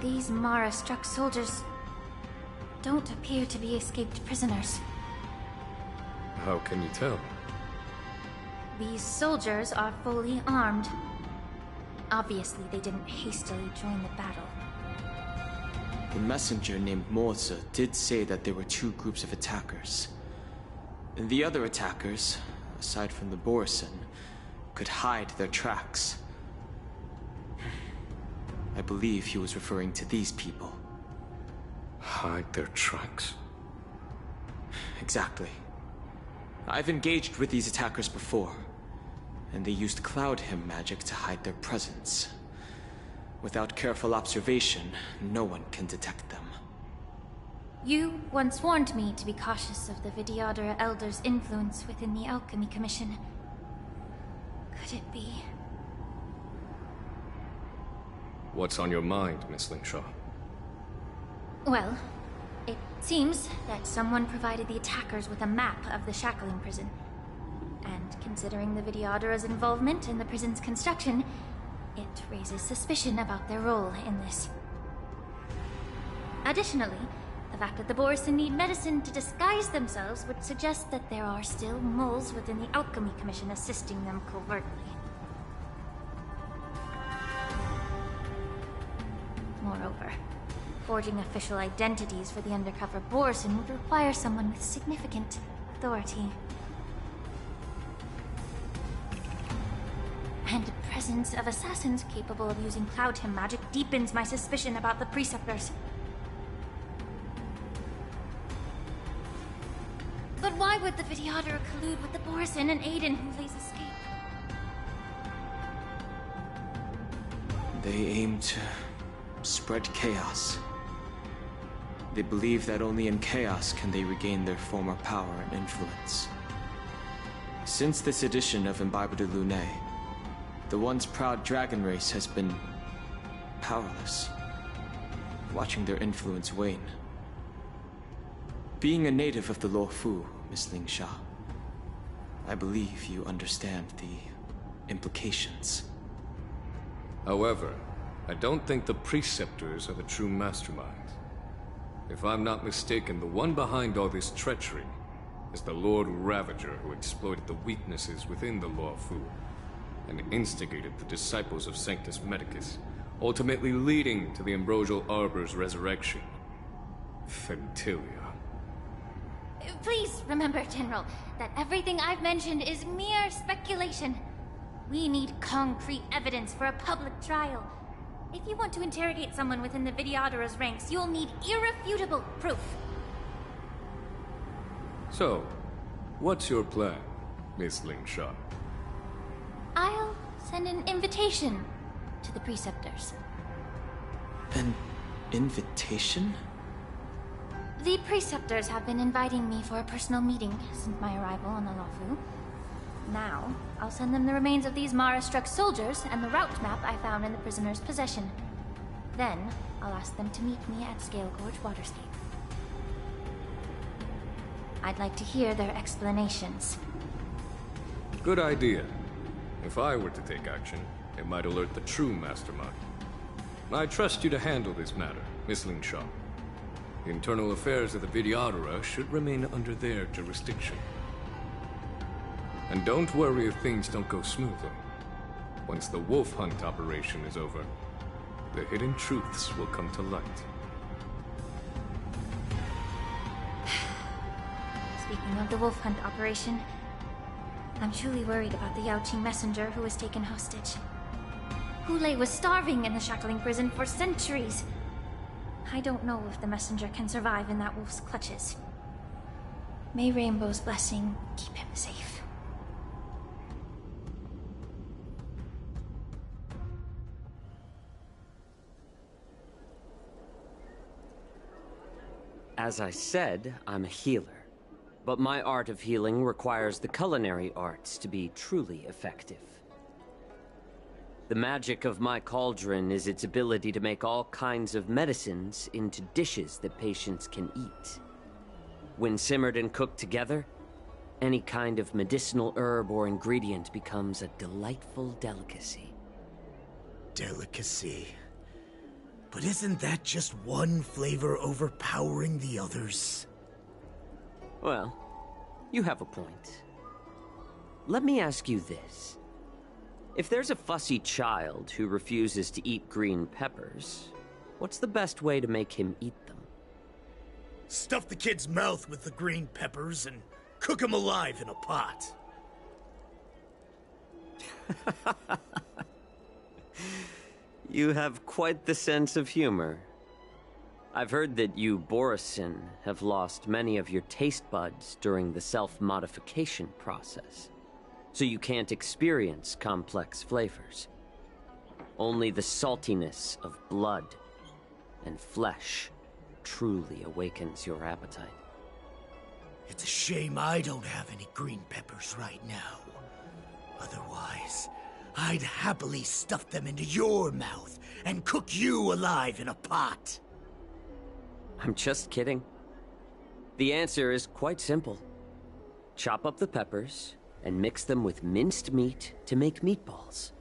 [SPEAKER 11] These Mara-struck soldiers don't appear to be escaped prisoners.
[SPEAKER 12] How can you tell?
[SPEAKER 11] These soldiers are fully armed. Obviously, they didn't hastily join the battle.
[SPEAKER 2] The messenger named Moza did say that there were 2 groups of attackers. The other attackers, aside from the Borison, could hide their tracks. I I believe he was referring to these people.
[SPEAKER 12] Hide their tracks?
[SPEAKER 2] Exactly. I've engaged with these attackers before, and they used Cloud Hymn magic to hide their presence. Without careful observation, no one can detect them.
[SPEAKER 11] You once warned me to be cautious of the Vidyadhara Elder's influence within the Alchemy Commission. Could it be?
[SPEAKER 12] What's on your mind, Miss Lingshaw?
[SPEAKER 11] Well, it seems that someone provided the attackers with a map of the shackling prison. And considering the Vidyadhara's involvement in the prison's construction, it raises suspicion about their role in this. Additionally, the fact that the Borison need medicine to disguise themselves would suggest that there are still moles within the Alchemy Commission assisting them covertly. Moreover, forging official identities for the undercover Borison would require someone with significant authority. And the presence of assassins capable of using Cloud Hymn magic deepens my suspicion about the Preceptors. But why would the Vidyadhara collude with the Borison and aid in Hulei's escape?
[SPEAKER 2] They aim to spread chaos. They believe that only in chaos can they regain their former power and influence. Since this edition of Imbibe de Lune, the once proud dragon race has been powerless, watching their influence wane. Being a native of the Luofu, Miss Lingsha, I believe you understand the implications.
[SPEAKER 12] However, I don't think the Preceptors are the true masterminds. If I'm not mistaken, the one behind all this treachery is the Lord Ravager who exploited the weaknesses within the Luofu and instigated the disciples of Sanctus Medicus, ultimately leading to the Ambrosial Arbor's resurrection. Fentilia.
[SPEAKER 11] Please remember, General, that everything I've mentioned is mere speculation. We need concrete evidence for a public trial. If you want to interrogate someone within the Vidyadhara's ranks, you'll need irrefutable proof.
[SPEAKER 12] So, what's your plan, Miss Lingsha?
[SPEAKER 11] I'll send an invitation to the Preceptors.
[SPEAKER 2] An invitation?
[SPEAKER 11] The Preceptors have been inviting me for a personal meeting since my arrival on the Luofu. Now, I'll send them the remains of these Mara-struck soldiers and the route map I found in the prisoner's possession. Then, I'll ask them to meet me at Scale Gorge Waterscape. I'd like to hear their explanations.
[SPEAKER 12] Good idea. If I were to take action, it might alert the true mastermind. I trust you to handle this matter, Miss Lingshaw. The internal affairs of the Vidyadhara should remain under their jurisdiction. And don't worry if things don't go smoothly. Once the wolf hunt operation is over, the hidden truths will come to light.
[SPEAKER 11] Speaking of the wolf hunt operation, I'm truly worried about the Yaoqing messenger who was taken hostage. Hulei was starving in the shackling prison for centuries. I don't know if the messenger can survive in that wolf's clutches. May Rainbow's blessing keep him safe.
[SPEAKER 13] As I said, I'm a healer. But my art of healing requires the culinary arts to be truly effective. The magic of my cauldron is its ability to make all kinds of medicines into dishes that patients can eat. When simmered and cooked together, any kind of medicinal herb or ingredient becomes a delightful delicacy.
[SPEAKER 14] Delicacy. But isn't that just one flavor overpowering the others?
[SPEAKER 13] Well, you have a point. Let me ask you this. If there's a fussy child who refuses to eat green peppers, what's the best way to make him eat them?
[SPEAKER 14] Stuff the kid's mouth with the green peppers and cook him alive in a pot.
[SPEAKER 13] You have quite the sense of humor. I've heard that you, Borisin, have lost many of your taste buds during the self-modification process, so you can't experience complex flavors. Only the saltiness of blood and flesh truly awakens your appetite.
[SPEAKER 14] It's a shame I don't have any green peppers right now. Otherwise, I'd happily stuff them into your mouth and cook you alive in a pot.
[SPEAKER 13] I'm just kidding. The answer is quite simple. Chop up the peppers and mix them with minced meat to make meatballs.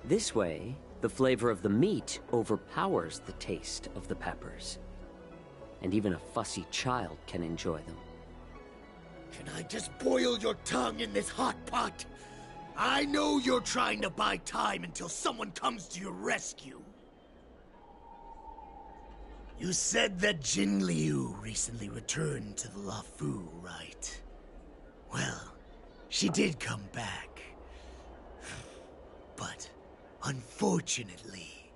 [SPEAKER 13] This way, the flavor of the meat overpowers the taste of the peppers. And even a fussy child can enjoy them.
[SPEAKER 14] Can I just boil your tongue in this hot pot? I know you're trying to buy time until someone comes to your rescue. You said that Jin Liu recently returned to the Luofu, right? Well, she did come back. But, unfortunately,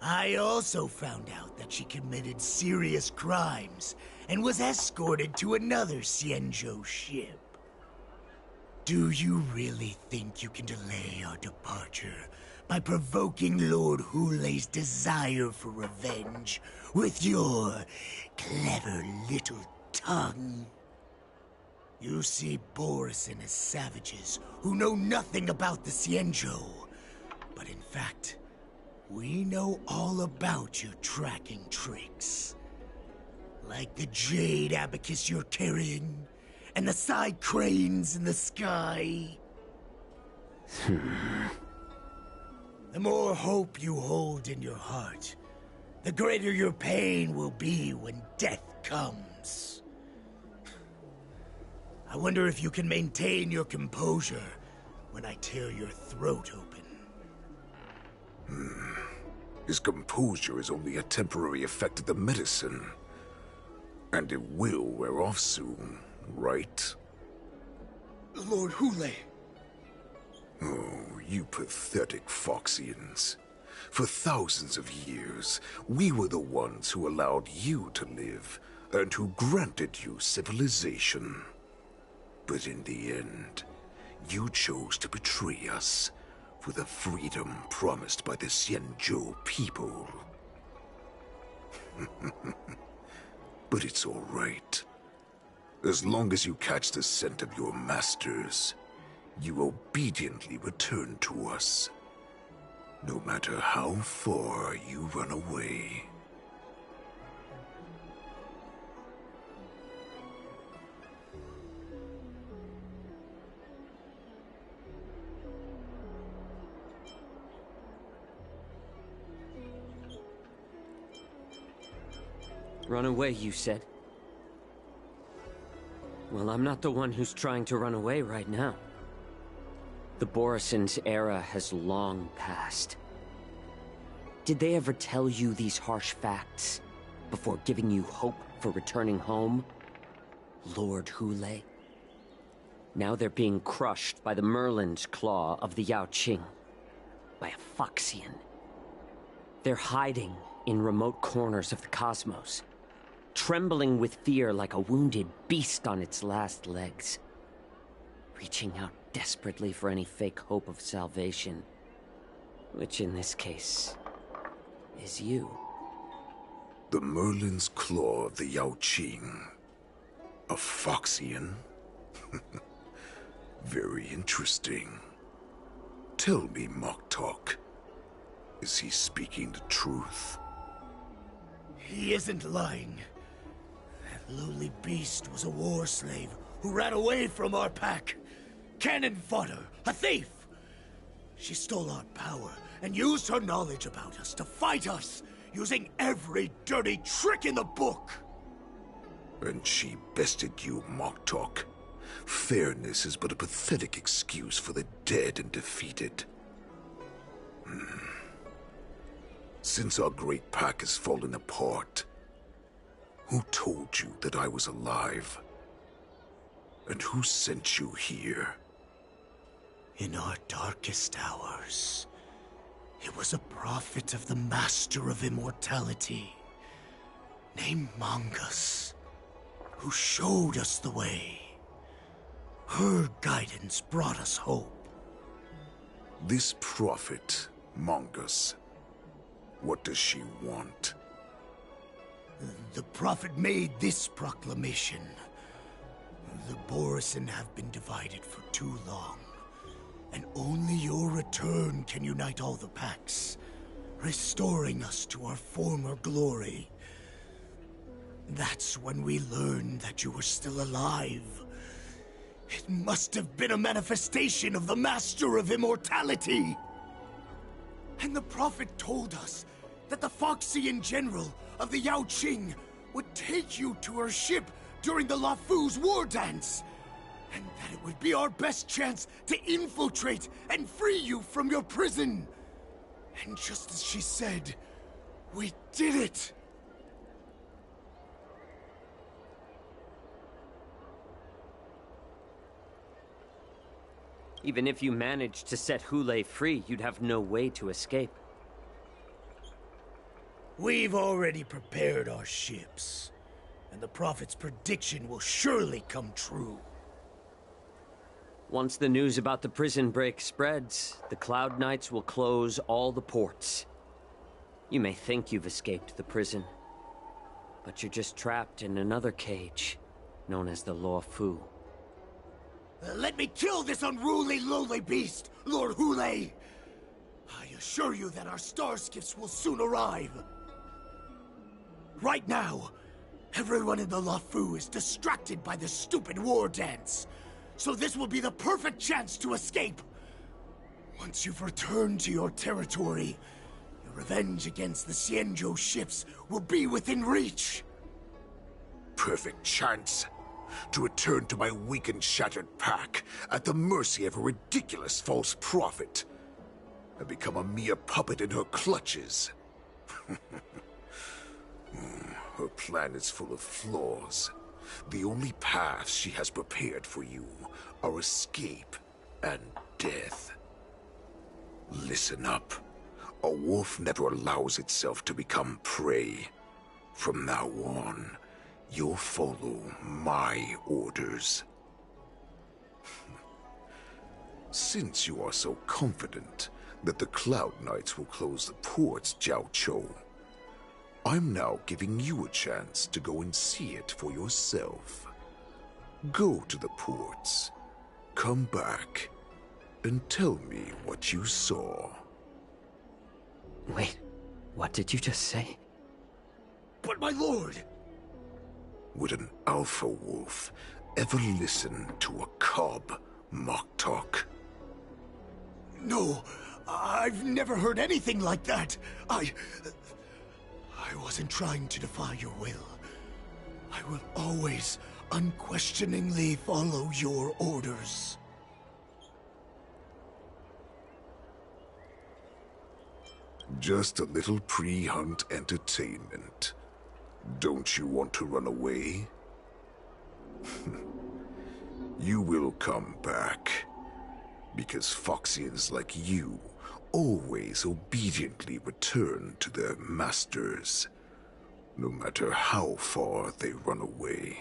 [SPEAKER 14] I also found out that she committed serious crimes and was escorted to another Xianzhou ship. Do you really think you can delay our departure by provoking Lord Hulei's desire for revenge with your clever little tongue? You see Borisin as savages who know nothing about the Xianzhou, but in fact, we know all about your tracking tricks. Like the jade abacus you're carrying, and the side cranes in the sky. The more hope you hold in your heart, the greater your pain will be when death comes. I wonder if you can maintain your composure when I tear your throat open.
[SPEAKER 15] His composure is only a temporary effect of the medicine. And it will wear off soon, right?
[SPEAKER 14] Lord Hulei.
[SPEAKER 15] Oh, you pathetic Foxians. For thousands of years, we were the ones who allowed you to live, and who granted you civilization. But in the end, you chose to betray us for the freedom promised by the Xianzhou people. But it's all right. As long as you catch the scent of your masters, you obediently return to us. No matter how far you run away.
[SPEAKER 13] Run away, you said? Well, I'm not the one who's trying to run away right now. The Borisin's era has long passed. Did they ever tell you these harsh facts before giving you hope for returning home? Lord Hulei? Now they're being crushed by the Merlin's claw of the Yaoqing. By a Foxian. They're hiding in remote corners of the cosmos. Trembling with fear like a wounded beast on its last legs. Reaching out desperately for any fake hope of salvation. Which in this case, is you.
[SPEAKER 15] The Merlin's claw of the Yaoqing. A Foxian? Very interesting. Tell me, Moktok. Is he speaking the truth?
[SPEAKER 14] He isn't lying. That lowly beast was a war slave who ran away from our pack. Cannon fodder, a thief! She stole our power and used her knowledge about us to fight us, using every dirty trick in the book!
[SPEAKER 15] And she bested you, Moktok. Fairness is but a pathetic excuse for the dead and defeated. Since our great pack has fallen apart, who told you that I was alive? And who sent you here?
[SPEAKER 14] In our darkest hours, it was a prophet of the Master of Immortality, named Mongus, who showed us the way. Her guidance brought us hope.
[SPEAKER 15] This prophet, Mongus, what does she want?
[SPEAKER 14] The prophet made this proclamation. The Borisin have been divided for too long, and only your return can unite all the packs, restoring us to our former glory. That's when we learned that you were still alive. It must have been a manifestation of the Master of Immortality! And the prophet told us that the Foxian General of the Yao Qing would take you to her ship during the Lafu's war dance, and that it would be our best chance to infiltrate and free you from your prison. And just as she said, we did it!
[SPEAKER 13] Even if you managed to set Hule free, you'd have no way to escape.
[SPEAKER 14] We've already prepared our ships, and the Prophet's prediction will surely come true.
[SPEAKER 13] Once the news about the prison break spreads, the Cloud Knights will close all the ports. You may think you've escaped the prison, but you're just trapped in another cage, known as the Law Fu.
[SPEAKER 14] Let me kill this unruly, lowly beast, Lord Hule! I assure you that our star skiffs will soon arrive. Right now, everyone in the Lafu is distracted by this stupid war dance, so this will be the perfect chance to escape. Once you've returned to your territory, your revenge against the Xianzhou ships will be within reach.
[SPEAKER 15] Perfect chance to return to my weak and shattered pack at the mercy of a ridiculous false prophet and become a mere puppet in her clutches. Her plan is full of flaws. The only paths she has prepared for you are escape and death. Listen up. A wolf never allows itself to become prey. From now on, you'll follow my orders. Since you are so confident that the Cloud Knights will close the ports, Jiao Chou, I'm now giving you a chance to go and see it for yourself. Go to the ports, come back, and tell me what you saw.
[SPEAKER 13] Wait, what did you just say?
[SPEAKER 14] But my lord!
[SPEAKER 15] Would an alpha wolf ever listen to a cub mock talk?
[SPEAKER 14] No, I've never heard anything like that. I wasn't trying to defy your will. I will always unquestioningly follow your orders.
[SPEAKER 15] Just a little pre-hunt entertainment. Don't you want to run away? You will come back. Because Foxians like you always obediently return to their masters, no matter how far they run away.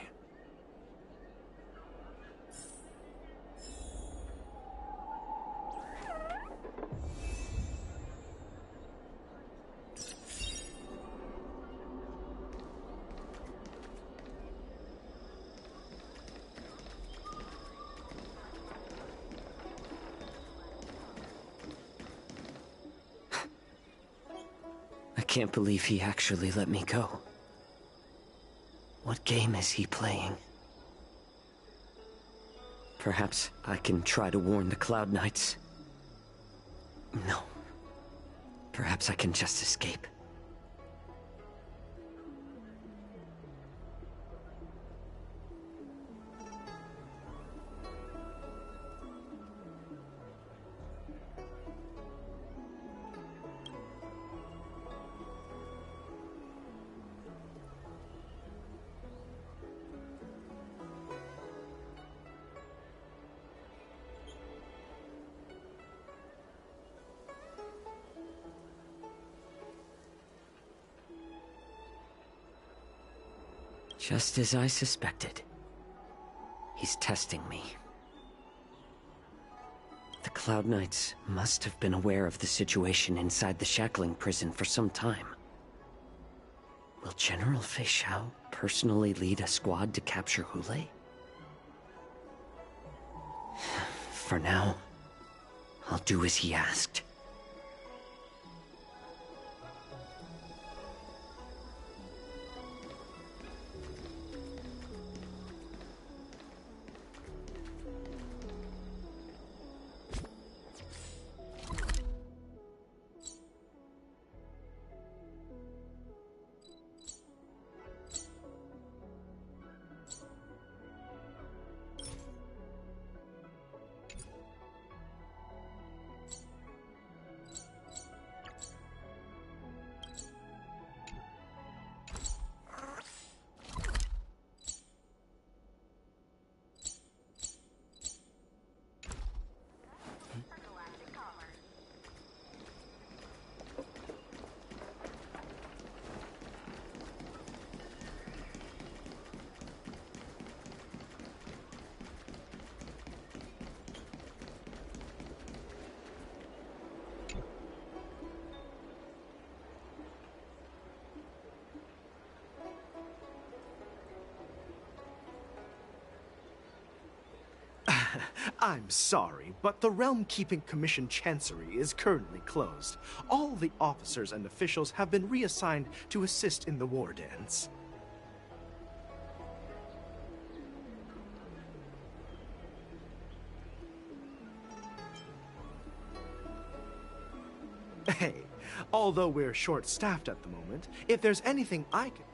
[SPEAKER 13] I can't believe he actually let me go. What game is he playing? Perhaps I can try to warn the Cloud Knights. No. Perhaps I can just escape. Just as I suspected. He's testing me. The Cloud Knights must have been aware of the situation inside the shackling prison for some time. Will General Fei Xiao personally lead a squad to capture Hule? For now, I'll do as he asked.
[SPEAKER 4] I'm sorry, but the Realm Keeping Commission Chancery is currently closed. All the officers and officials have been reassigned to assist in the war dance. Hey, although we're short-staffed at the moment, if there's anything I can...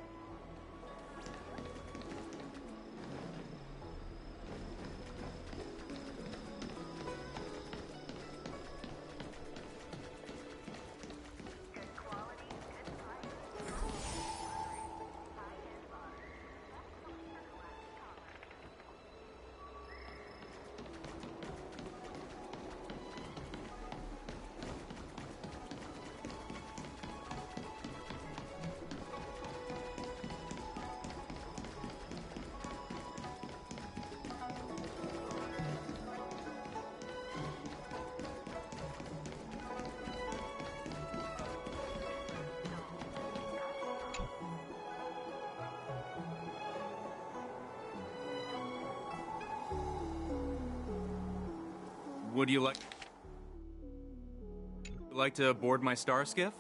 [SPEAKER 16] Would you like to board my star skiff?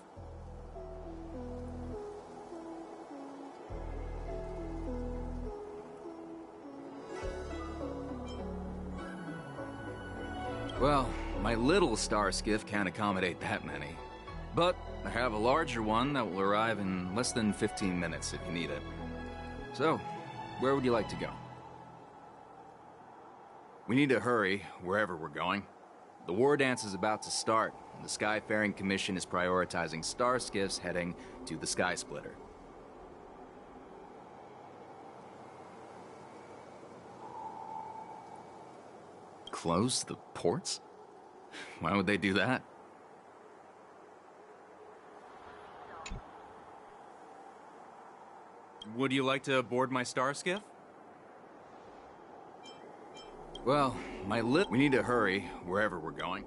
[SPEAKER 16] Well, my little star skiff can't accommodate that many. But I have a larger one that will arrive in less than 15 minutes if you need it. So, where would you like to go? We need to hurry, wherever we're going. The war dance is about to start, and the Skyfaring Commission is prioritizing star skiffs heading to the Sky Splitter. Close the ports? Why would they do that? Would you like to board my star skiff? Well, we need to hurry, wherever we're going.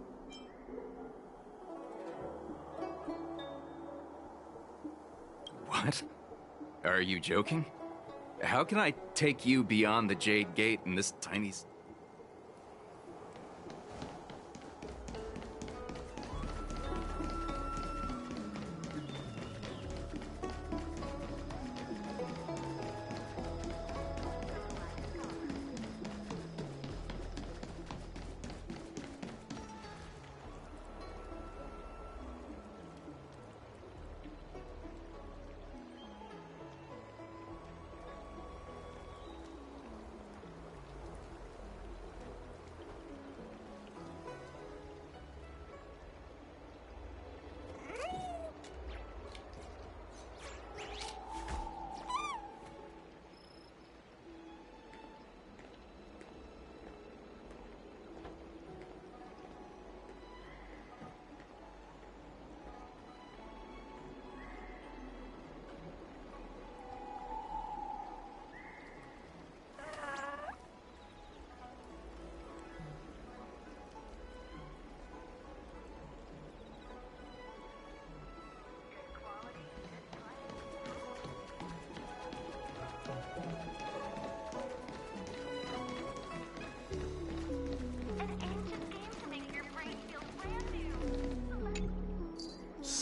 [SPEAKER 16] What? Are you joking? How can I take you beyond the Jade Gate in this tiny...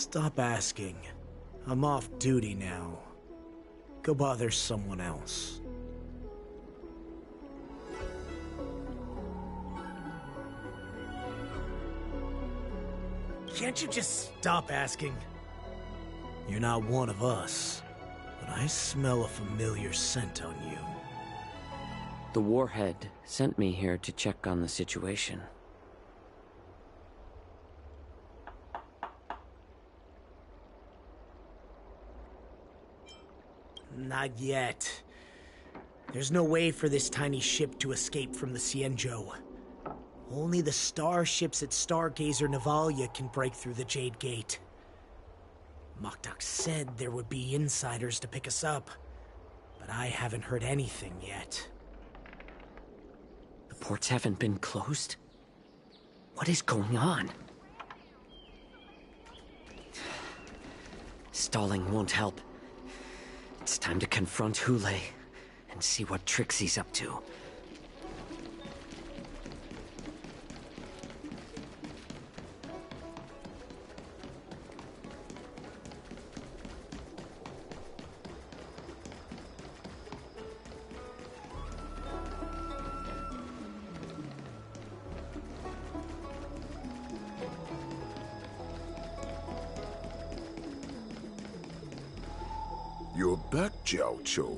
[SPEAKER 14] Stop asking. I'm off duty now. Go bother someone else. Can't you just stop asking? You're not one of us, but I smell a familiar scent on you.
[SPEAKER 13] The Warhead sent me here to check on the situation.
[SPEAKER 14] Not yet. There's no way for this tiny ship to escape from the Cienjo. Only the starships at Stargazer Navalia can break through the Jade Gate. Moktok said there would be insiders to pick us up, but I haven't heard anything yet.
[SPEAKER 13] The ports haven't been closed? What is going on? Stalling won't help. It's time to confront Hule and see what tricks he's up to.
[SPEAKER 15] You're back, Jiao Cho.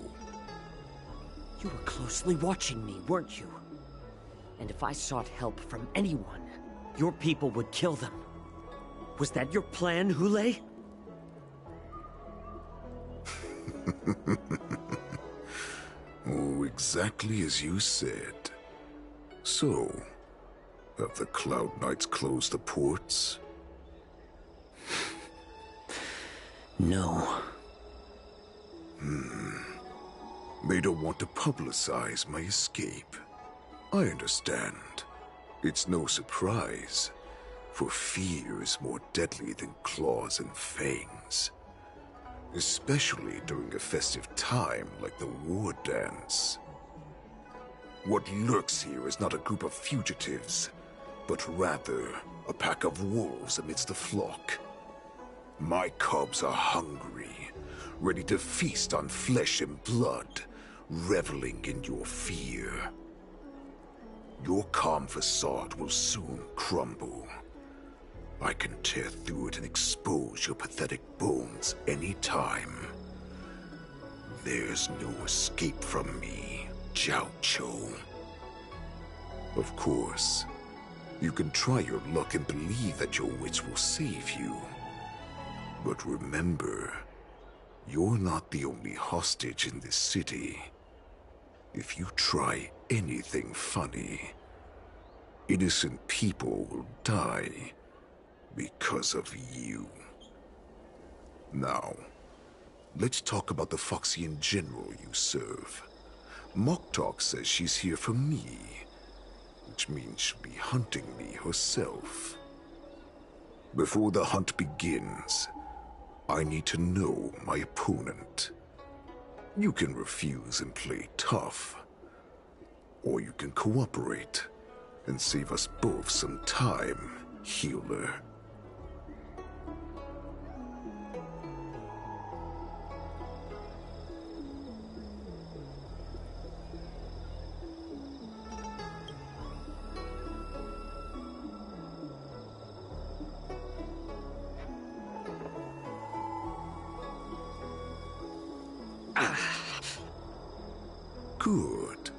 [SPEAKER 13] You were closely watching me, weren't you? And if I sought help from anyone, your people would kill them. Was that your plan, Hule?
[SPEAKER 15] Oh, exactly as you said. So, have the Cloud Knights closed the ports?
[SPEAKER 13] No.
[SPEAKER 15] They don't want to publicize my escape. I understand. It's no surprise, for fear is more deadly than claws and fangs. Especially during a festive time like the war dance. What lurks here is not a group of fugitives, but rather a pack of wolves amidst the flock. My cubs are hungry, ready to feast on flesh and blood, reveling in your fear. Your calm facade will soon crumble. I can tear through it and expose your pathetic bones any time. There's no escape from me, Jiao Cho. Of course, you can try your luck and believe that your wits will save you. But remember, you're not the only hostage in this city. If you try anything funny, innocent people will die because of you. Now, let's talk about the Foxian general you serve. Moktok says she's here for me, which means she'll be hunting me herself. Before the hunt begins, I need to know my opponent. You can refuse and play tough, or you can cooperate and save us both some time, healer. Good.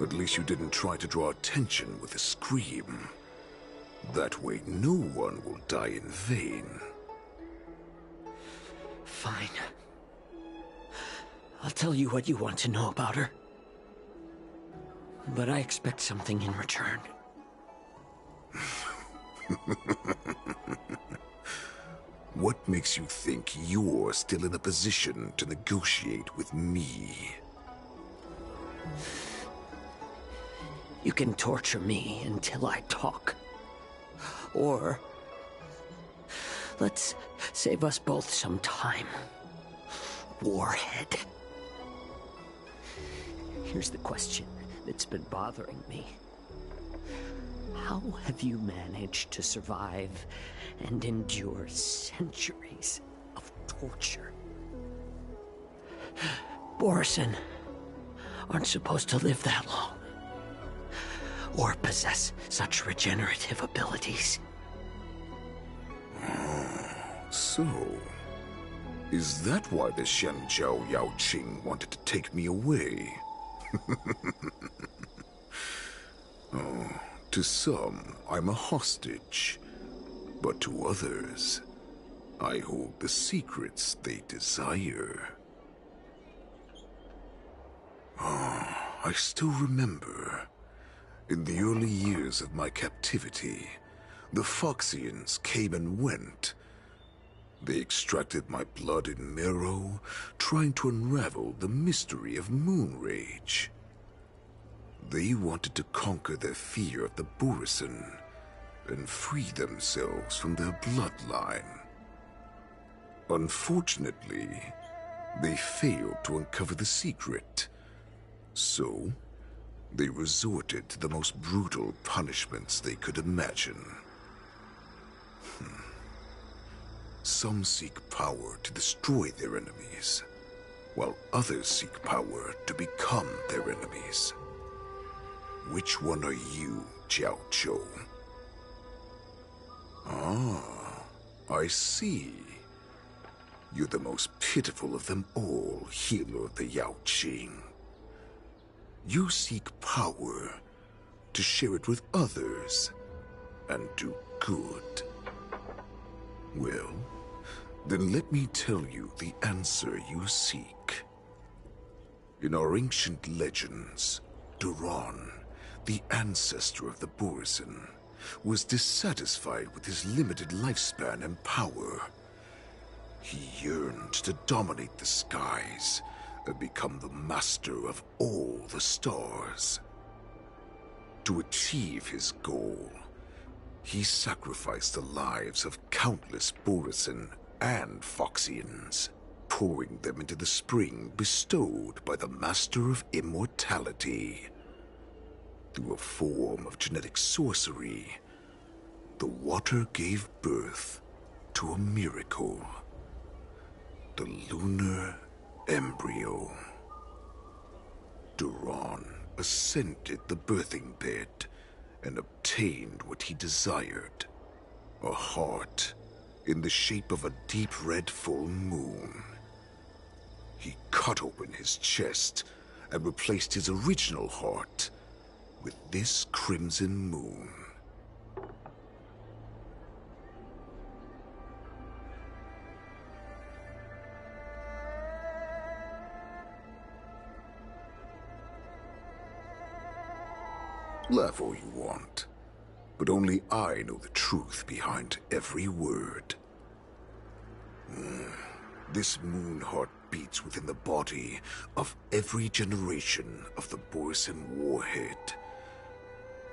[SPEAKER 15] At least you didn't try to draw attention with a scream. That way no one will die in vain.
[SPEAKER 13] Fine. I'll tell you what you want to know about her. But I expect something in return.
[SPEAKER 15] What makes you think you're still in a position to negotiate with me?
[SPEAKER 13] You can torture me until I talk. Or let's save us both some time. Warhead. Here's the question that's been bothering me. How have you managed to survive and endure centuries of torture? Borison aren't supposed to live that long, or possess such regenerative abilities.
[SPEAKER 15] So, is that why the Shanzhou Yao Qing wanted to take me away? Oh, to some, I'm a hostage. But to others, I hold the secrets they desire. I still remember. In the early years of my captivity, the Foxians came and went. They extracted my blood and marrow, trying to unravel the mystery of moon rage. They wanted to conquer their fear of the Borison and free themselves from their bloodline. Unfortunately, they failed to uncover the secret. So, they resorted to the most brutal punishments they could imagine. Some seek power to destroy their enemies, while others seek power to become their enemies. Which one are you, Jiao Zhou? Ah, I see. You're the most pitiful of them all, healer of the Yao Qing. You seek power to share it with others and do good. Well, then let me tell you the answer you seek. In our ancient legends, Duran, the ancestor of the Borison, was dissatisfied with his limited lifespan and power. He yearned to dominate the skies and become the master of all the stars. To achieve his goal, he sacrificed the lives of countless Borison and Foxians, pouring them into the spring bestowed by the Master of Immortality. Through a form of genetic sorcery, the water gave birth to a miracle. The lunar embryo. Duran ascended the birthing bed and obtained what he desired. A heart in the shape of a deep red full moon. He cut open his chest and replaced his original heart with this crimson moon. Laugh all you want, but only I know the truth behind every word. This moon heart beats within the body of every generation of the Borison warhead.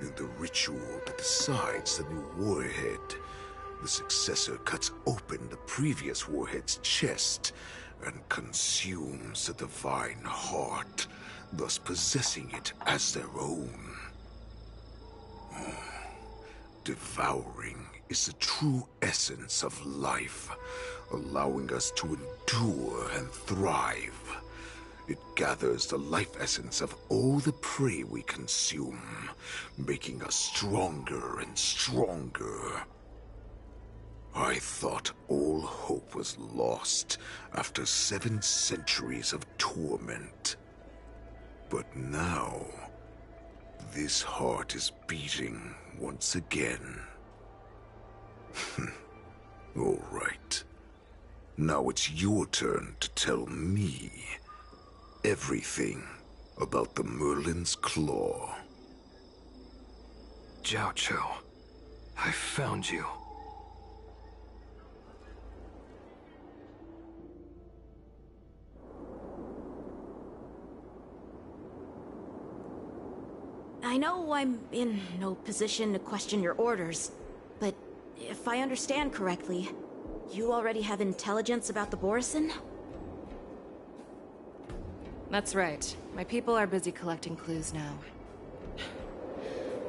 [SPEAKER 15] In the ritual that decides the new warhead, the successor cuts open the previous warhead's chest and consumes the divine heart, thus possessing it as their own. Devouring is the true essence of life, allowing us to endure and thrive. It gathers the life essence of all the prey we consume, making us stronger and stronger. I thought all hope was lost after 7 centuries of torment. But now, this heart is beating once again. All right. Now it's your turn to tell me everything about the Merlin's Claw.
[SPEAKER 7] Jiao Zhou, I found you.
[SPEAKER 6] I know I'm in no position to question your orders, but if I understand correctly, you already have intelligence about the Borison?
[SPEAKER 8] That's right. My people are busy collecting clues now.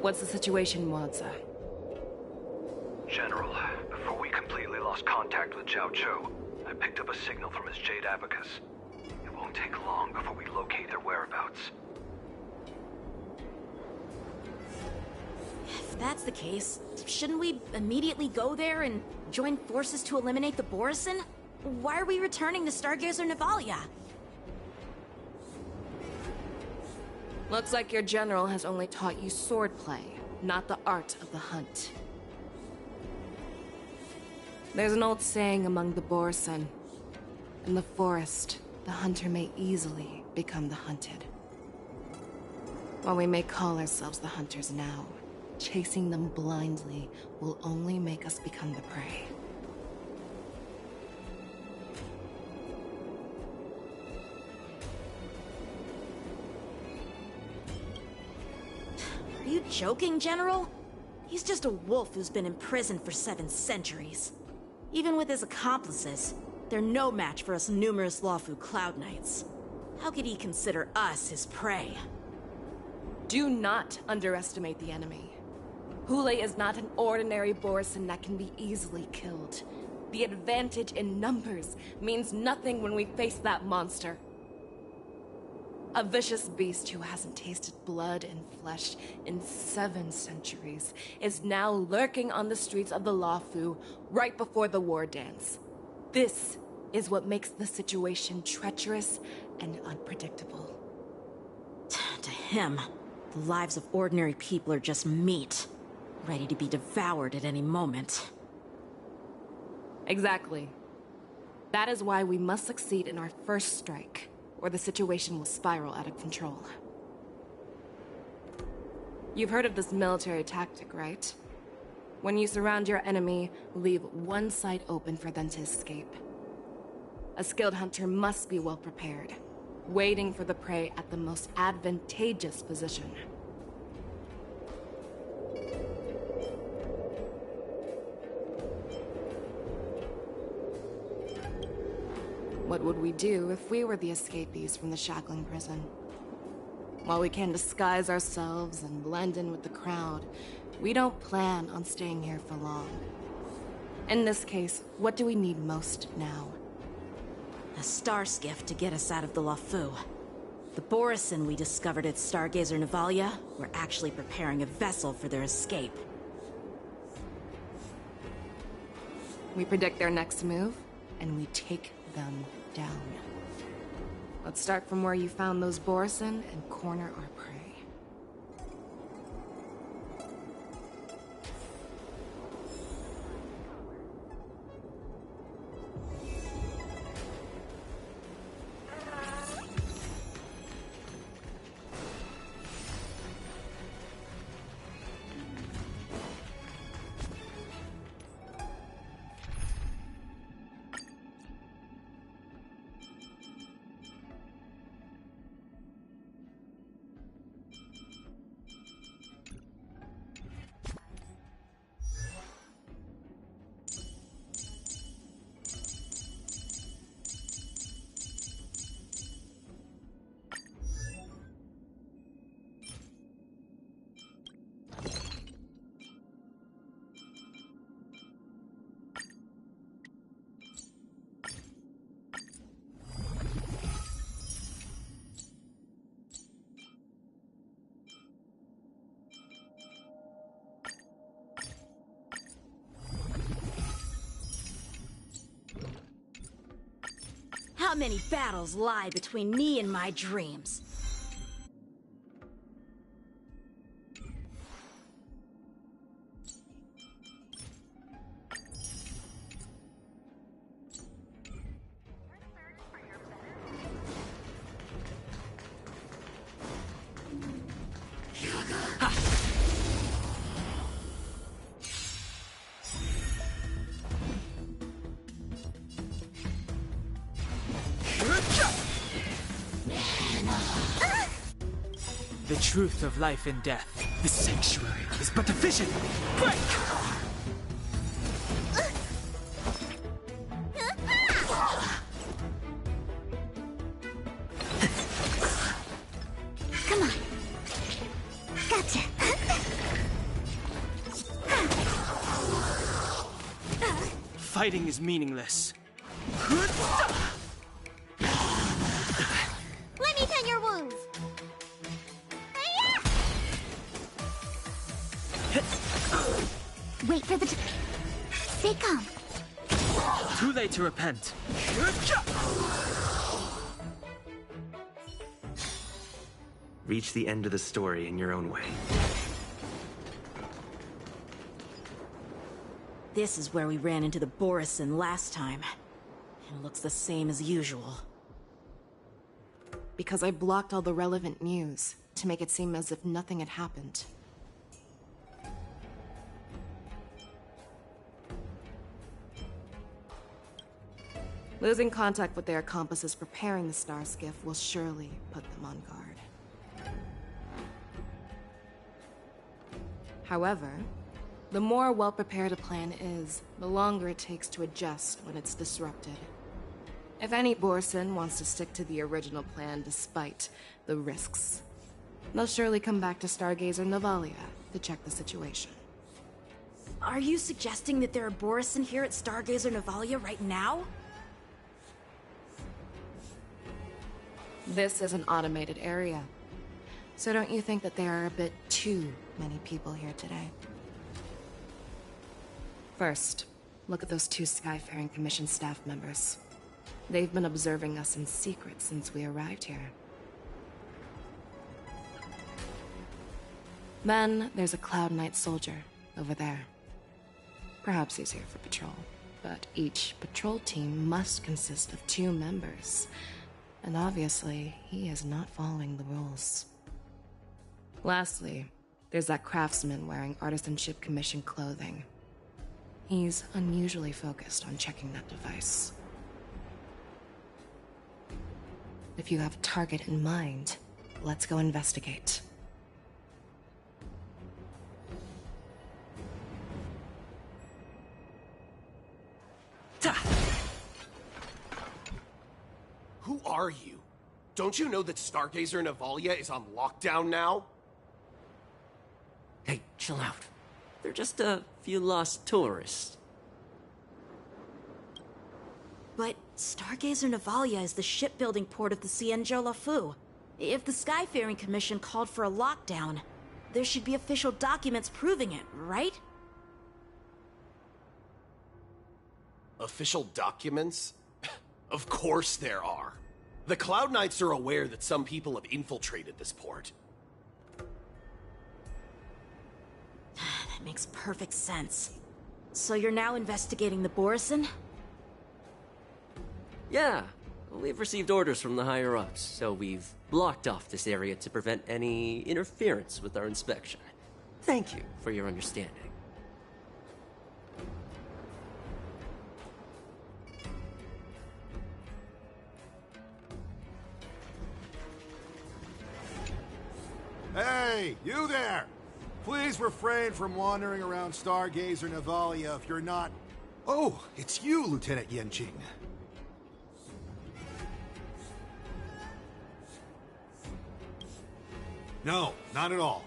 [SPEAKER 8] What's the situation, Moza?
[SPEAKER 17] General, before we completely lost contact with Zhao Cho, I picked up a signal from his Jade Abacus. It won't take long before we locate their whereabouts.
[SPEAKER 6] If that's the case, shouldn't we immediately go there and join forces to eliminate the Borisin? Why are we returning to Stargazer Navalia?
[SPEAKER 8] Looks like your general has only taught you swordplay, not the art of the hunt. There's an old saying among the Borisin. In the forest, the hunter may easily become the hunted. While we may call ourselves the hunters now, chasing them blindly will only make us become the prey.
[SPEAKER 6] Are you joking, General? He's just a wolf who's been imprisoned for 7 centuries. Even with his accomplices, they're no match for us numerous Lawfu Cloud Knights. How could he consider us his prey?
[SPEAKER 8] Do not underestimate the enemy. Hule is not an ordinary Borisin that can be easily killed. The advantage in numbers means nothing when we face that monster. A vicious beast who hasn't tasted blood and flesh in 7 centuries is now lurking on the streets of the Lawfu right before the war dance. This is what makes the situation treacherous and unpredictable.
[SPEAKER 6] To him, the lives of ordinary people are just meat, ready to be devoured at any moment.
[SPEAKER 8] Exactly. That is why we must succeed in our first strike, or the situation will spiral out of control. You've heard of this military tactic, right? When you surround your enemy, leave one side open for them to escape. A skilled hunter must be well prepared, waiting for the prey at the most advantageous position. What would we do if we were the escapees from the shackling prison? While we can disguise ourselves and blend in with the crowd, we don't plan on staying here for long. In this case, what do we need most now?
[SPEAKER 6] A star skiff to get us out of the Lawfu. The Borisin we discovered at Stargazer Navalia were actually preparing a vessel for their escape.
[SPEAKER 8] We predict their next move, and we take them down. Let's start from where you found those Borisin and corner our prey.
[SPEAKER 6] How many battles lie between me and my dreams?
[SPEAKER 18] The truth of life and death. The sanctuary is but a vision. Break!
[SPEAKER 11] Come on. Gotcha.
[SPEAKER 18] Fighting is meaningless.
[SPEAKER 11] Let me tend your wounds. Wait for the Stay calm.
[SPEAKER 18] Too late to repent.
[SPEAKER 7] Reach the end of the story in your own way.
[SPEAKER 6] This is where we ran into the Borison last time. It looks the same as usual.
[SPEAKER 8] Because I blocked all the relevant news to make it seem as if nothing had happened. Losing contact with their accomplices preparing the Star Skiff will surely put them on guard. However, the more well-prepared a plan is, the longer it takes to adjust when it's disrupted. If any Borson wants to stick to the original plan despite the risks, they'll surely come back to Stargazer Navalia to check the situation.
[SPEAKER 6] Are you suggesting that there are Borison here at Stargazer Navalia right now?
[SPEAKER 8] This is an automated area. So don't you think that there are a bit too many people here today? First, look at those 2 Skyfaring Commission staff members. They've been observing us in secret since we arrived here. Then, there's a Cloud Knight soldier over there. Perhaps he's here for patrol, but each patrol team must consist of 2 members. And obviously, he is not following the rules. Lastly, there's that craftsman wearing Artisanship Commission clothing. He's unusually focused on checking that device. If you have a target in mind, let's go investigate.
[SPEAKER 19] Who are you? Don't you know that Stargazer Navalia is on lockdown now?
[SPEAKER 13] Hey, chill out. They're just a few lost tourists.
[SPEAKER 6] But Stargazer Navalia is the shipbuilding port of the Cienjo Lafu. If the Skyfaring Commission called for a lockdown, there should be official documents proving it, right?
[SPEAKER 19] Official documents? Of course there are. The Cloud Knights are aware that some people have infiltrated this port.
[SPEAKER 6] That makes perfect sense. So you're now investigating the Borison?
[SPEAKER 13] Yeah, we've received orders from the higher-ups, so we've blocked off this area to prevent any interference with our inspection. Thank you for your understanding.
[SPEAKER 20] Hey, you there! Please refrain from wandering around Stargazer Navalia if you're not... Oh, it's you, Lieutenant Yenqing. No, not at all.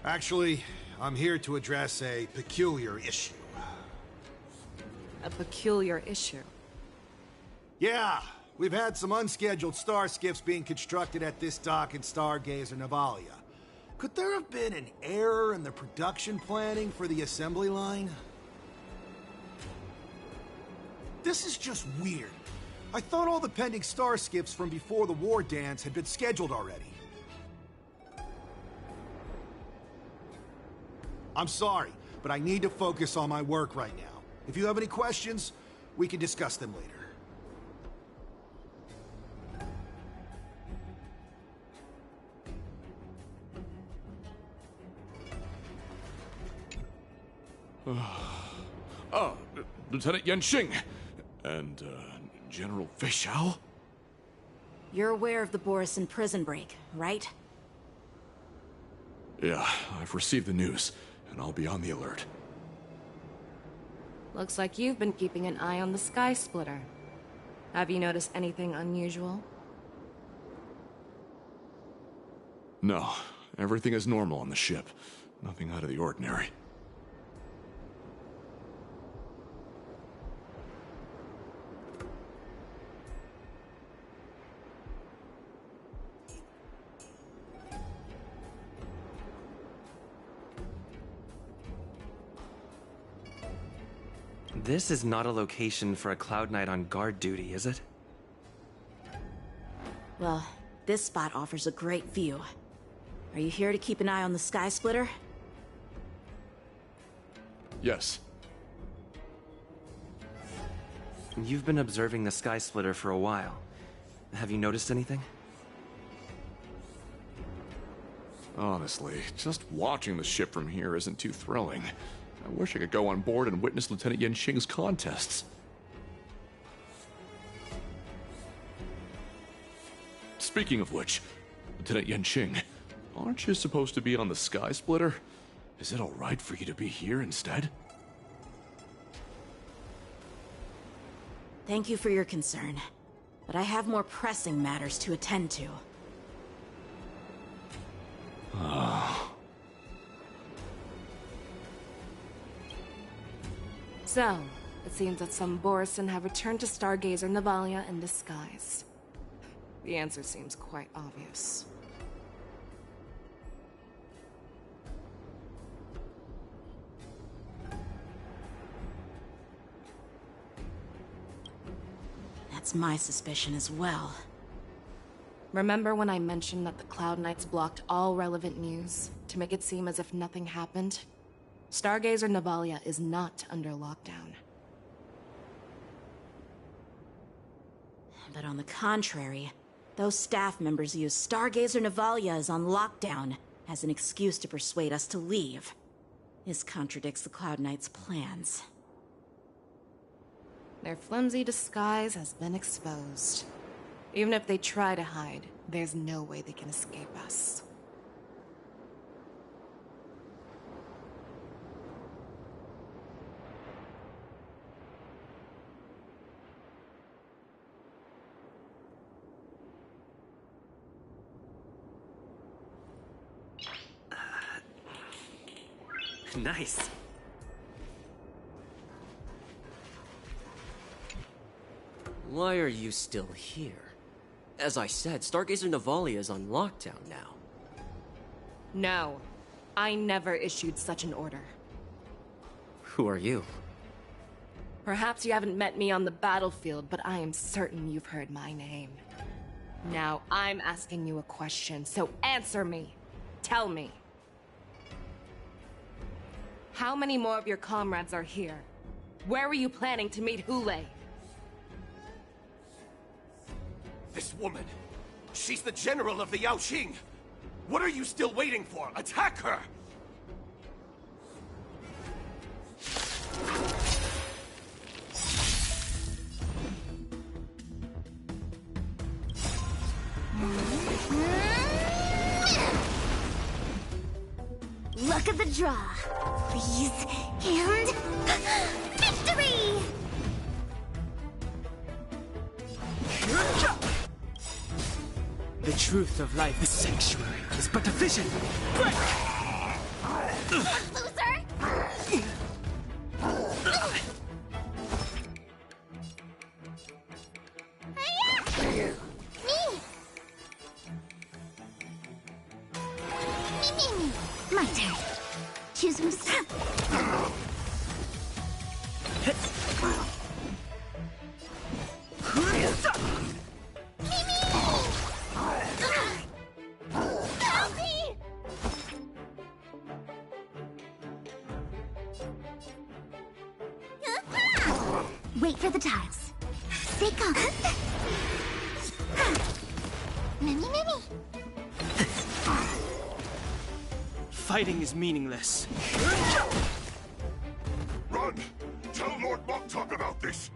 [SPEAKER 20] Actually, I'm here to address a peculiar issue.
[SPEAKER 8] A peculiar issue?
[SPEAKER 20] Yeah, we've had some unscheduled star skiffs being constructed at this dock in Stargazer Navalia. Could there have been an error in the production planning for the assembly line? This is just weird. I thought all the pending star skiffs from before the war dance had been scheduled already. I'm sorry, but I need to focus on my work right now. If you have any questions, we can discuss them later.
[SPEAKER 21] Lieutenant Yenqing and General Feixiao?
[SPEAKER 6] You're aware of the Borison prison break, right?
[SPEAKER 21] Yeah, I've received the news, and I'll be on the alert.
[SPEAKER 8] Looks like you've been keeping an eye on the Sky Splitter. Have you noticed anything unusual?
[SPEAKER 21] No, everything is normal on the ship. Nothing out of the ordinary.
[SPEAKER 7] This is not a location for a Cloud Knight on guard duty, is it?
[SPEAKER 6] Well, this spot offers a great view. Are you here to keep an eye on the Sky Splitter?
[SPEAKER 21] Yes.
[SPEAKER 7] You've been observing the Sky Splitter for a while. Have you noticed anything?
[SPEAKER 21] Honestly, just watching the ship from here isn't too thrilling. I wish I could go on board and witness Lieutenant Yanqing's contests. Speaking of which, Lieutenant Yanqing, aren't you supposed to be on the Sky Splitter? Is it alright for you to be here instead?
[SPEAKER 6] Thank you for your concern, but I have more pressing matters to attend to.
[SPEAKER 8] So, it seems that some Borisin have returned to Stargazer Navalia in disguise. The answer seems quite obvious.
[SPEAKER 6] That's my suspicion as well.
[SPEAKER 8] Remember when I mentioned that the Cloud Knights blocked all relevant news to make it seem as if nothing happened? Stargazer Navalia is not under lockdown.
[SPEAKER 6] But on the contrary, those staff members use Stargazer Navalia as on lockdown as an excuse to persuade us to leave. This contradicts the Cloud Knights' plans.
[SPEAKER 8] Their flimsy disguise has been exposed. Even if they try to hide, there's no way they can escape us.
[SPEAKER 7] Nice.
[SPEAKER 1] Why are you still here? As I said, Stargazer Navalia is on lockdown now.
[SPEAKER 8] No, I never issued such an order.
[SPEAKER 1] Who are you?
[SPEAKER 8] Perhaps you haven't met me on the battlefield, but I am certain you've heard my name. Now, I'm asking you a question, so answer me. Tell me. How many more of your comrades are here? Where were you planning to meet Hule?
[SPEAKER 19] This woman, she's the general of the Yaoqing. What are you still waiting for? Attack her!
[SPEAKER 11] Luck of the draw. Please. And... victory!
[SPEAKER 18] The truth of life, the sanctuary, is but a vision.
[SPEAKER 11] Loser! Me. My turn. Choose from Wait for the tiles. They come. Mimi.
[SPEAKER 18] Fighting is meaningless.
[SPEAKER 15] Run! Tell Lord Montauk about this!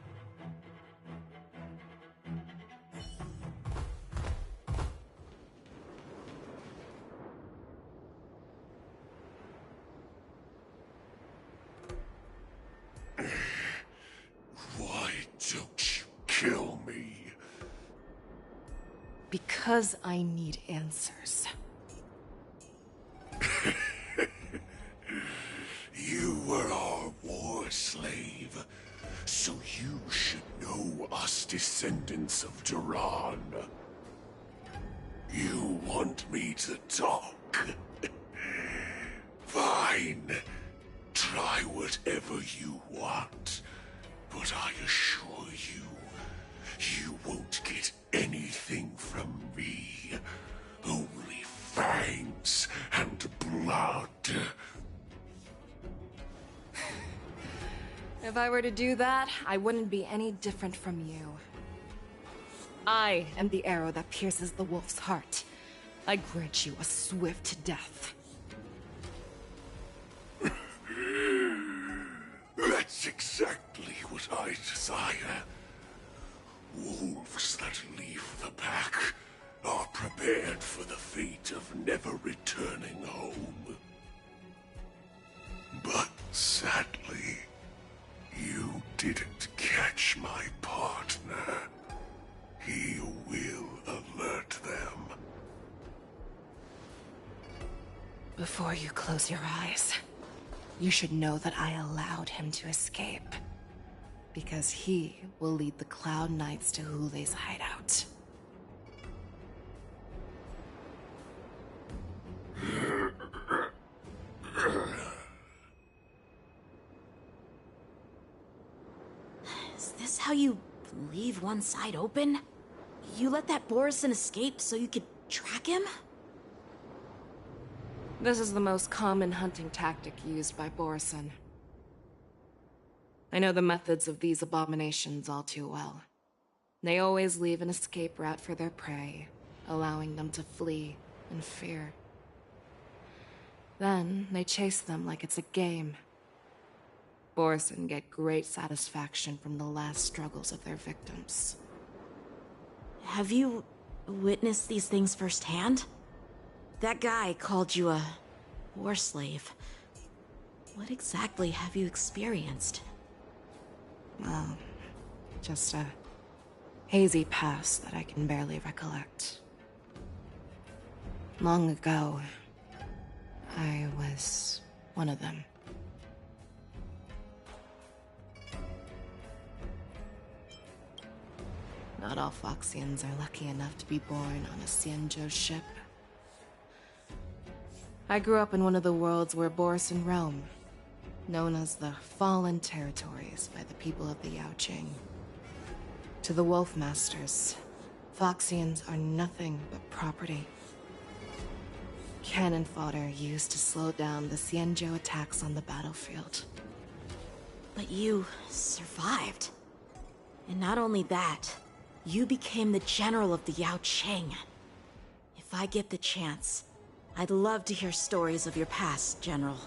[SPEAKER 15] Why don't you kill me?
[SPEAKER 8] Because I need answers.
[SPEAKER 15] You were our war slave, so you should know us descendants of Duran. You want me to talk? Fine. Try whatever you want. But I assure you, you won't get anything from me. Only fangs and blood.
[SPEAKER 8] If I were to do that, I wouldn't be any different from you. I am the arrow that pierces the wolf's heart. I grant you a swift death.
[SPEAKER 15] That's exactly what I desire. Wolves that leave the pack are prepared for the fate of never returning home. But sadly, you didn't catch my partner. He will alert them.
[SPEAKER 8] Before you close your eyes, you should know that I allowed him to escape. Because he will lead the Cloud Knights to Hule's hideout.
[SPEAKER 6] Is this how you leave one side open? You let that Borison escape so you could track him?
[SPEAKER 8] This is the most common hunting tactic used by Borison. I know the methods of these abominations all too well. They always leave an escape route for their prey, allowing them to flee in fear. Then they chase them like it's a game. Borison get great satisfaction from the last struggles of their victims.
[SPEAKER 6] Have you witnessed these things firsthand? That guy called you a war slave. What exactly have you experienced?
[SPEAKER 8] Well, just a hazy past that I can barely recollect. Long ago, I was one of them. Not all Foxians are lucky enough to be born on a Xianzhou ship. I grew up in one of the worlds where Borison roam, known as the Fallen Territories by the people of the Yaoqing. To the Wolf Masters, Foxians are nothing but property. Cannon fodder used to slow down the Xianzhou attacks on the battlefield.
[SPEAKER 6] But you survived. And not only that, you became the general of the Yaoqing. If I get the chance, I'd love to hear stories of your past, General.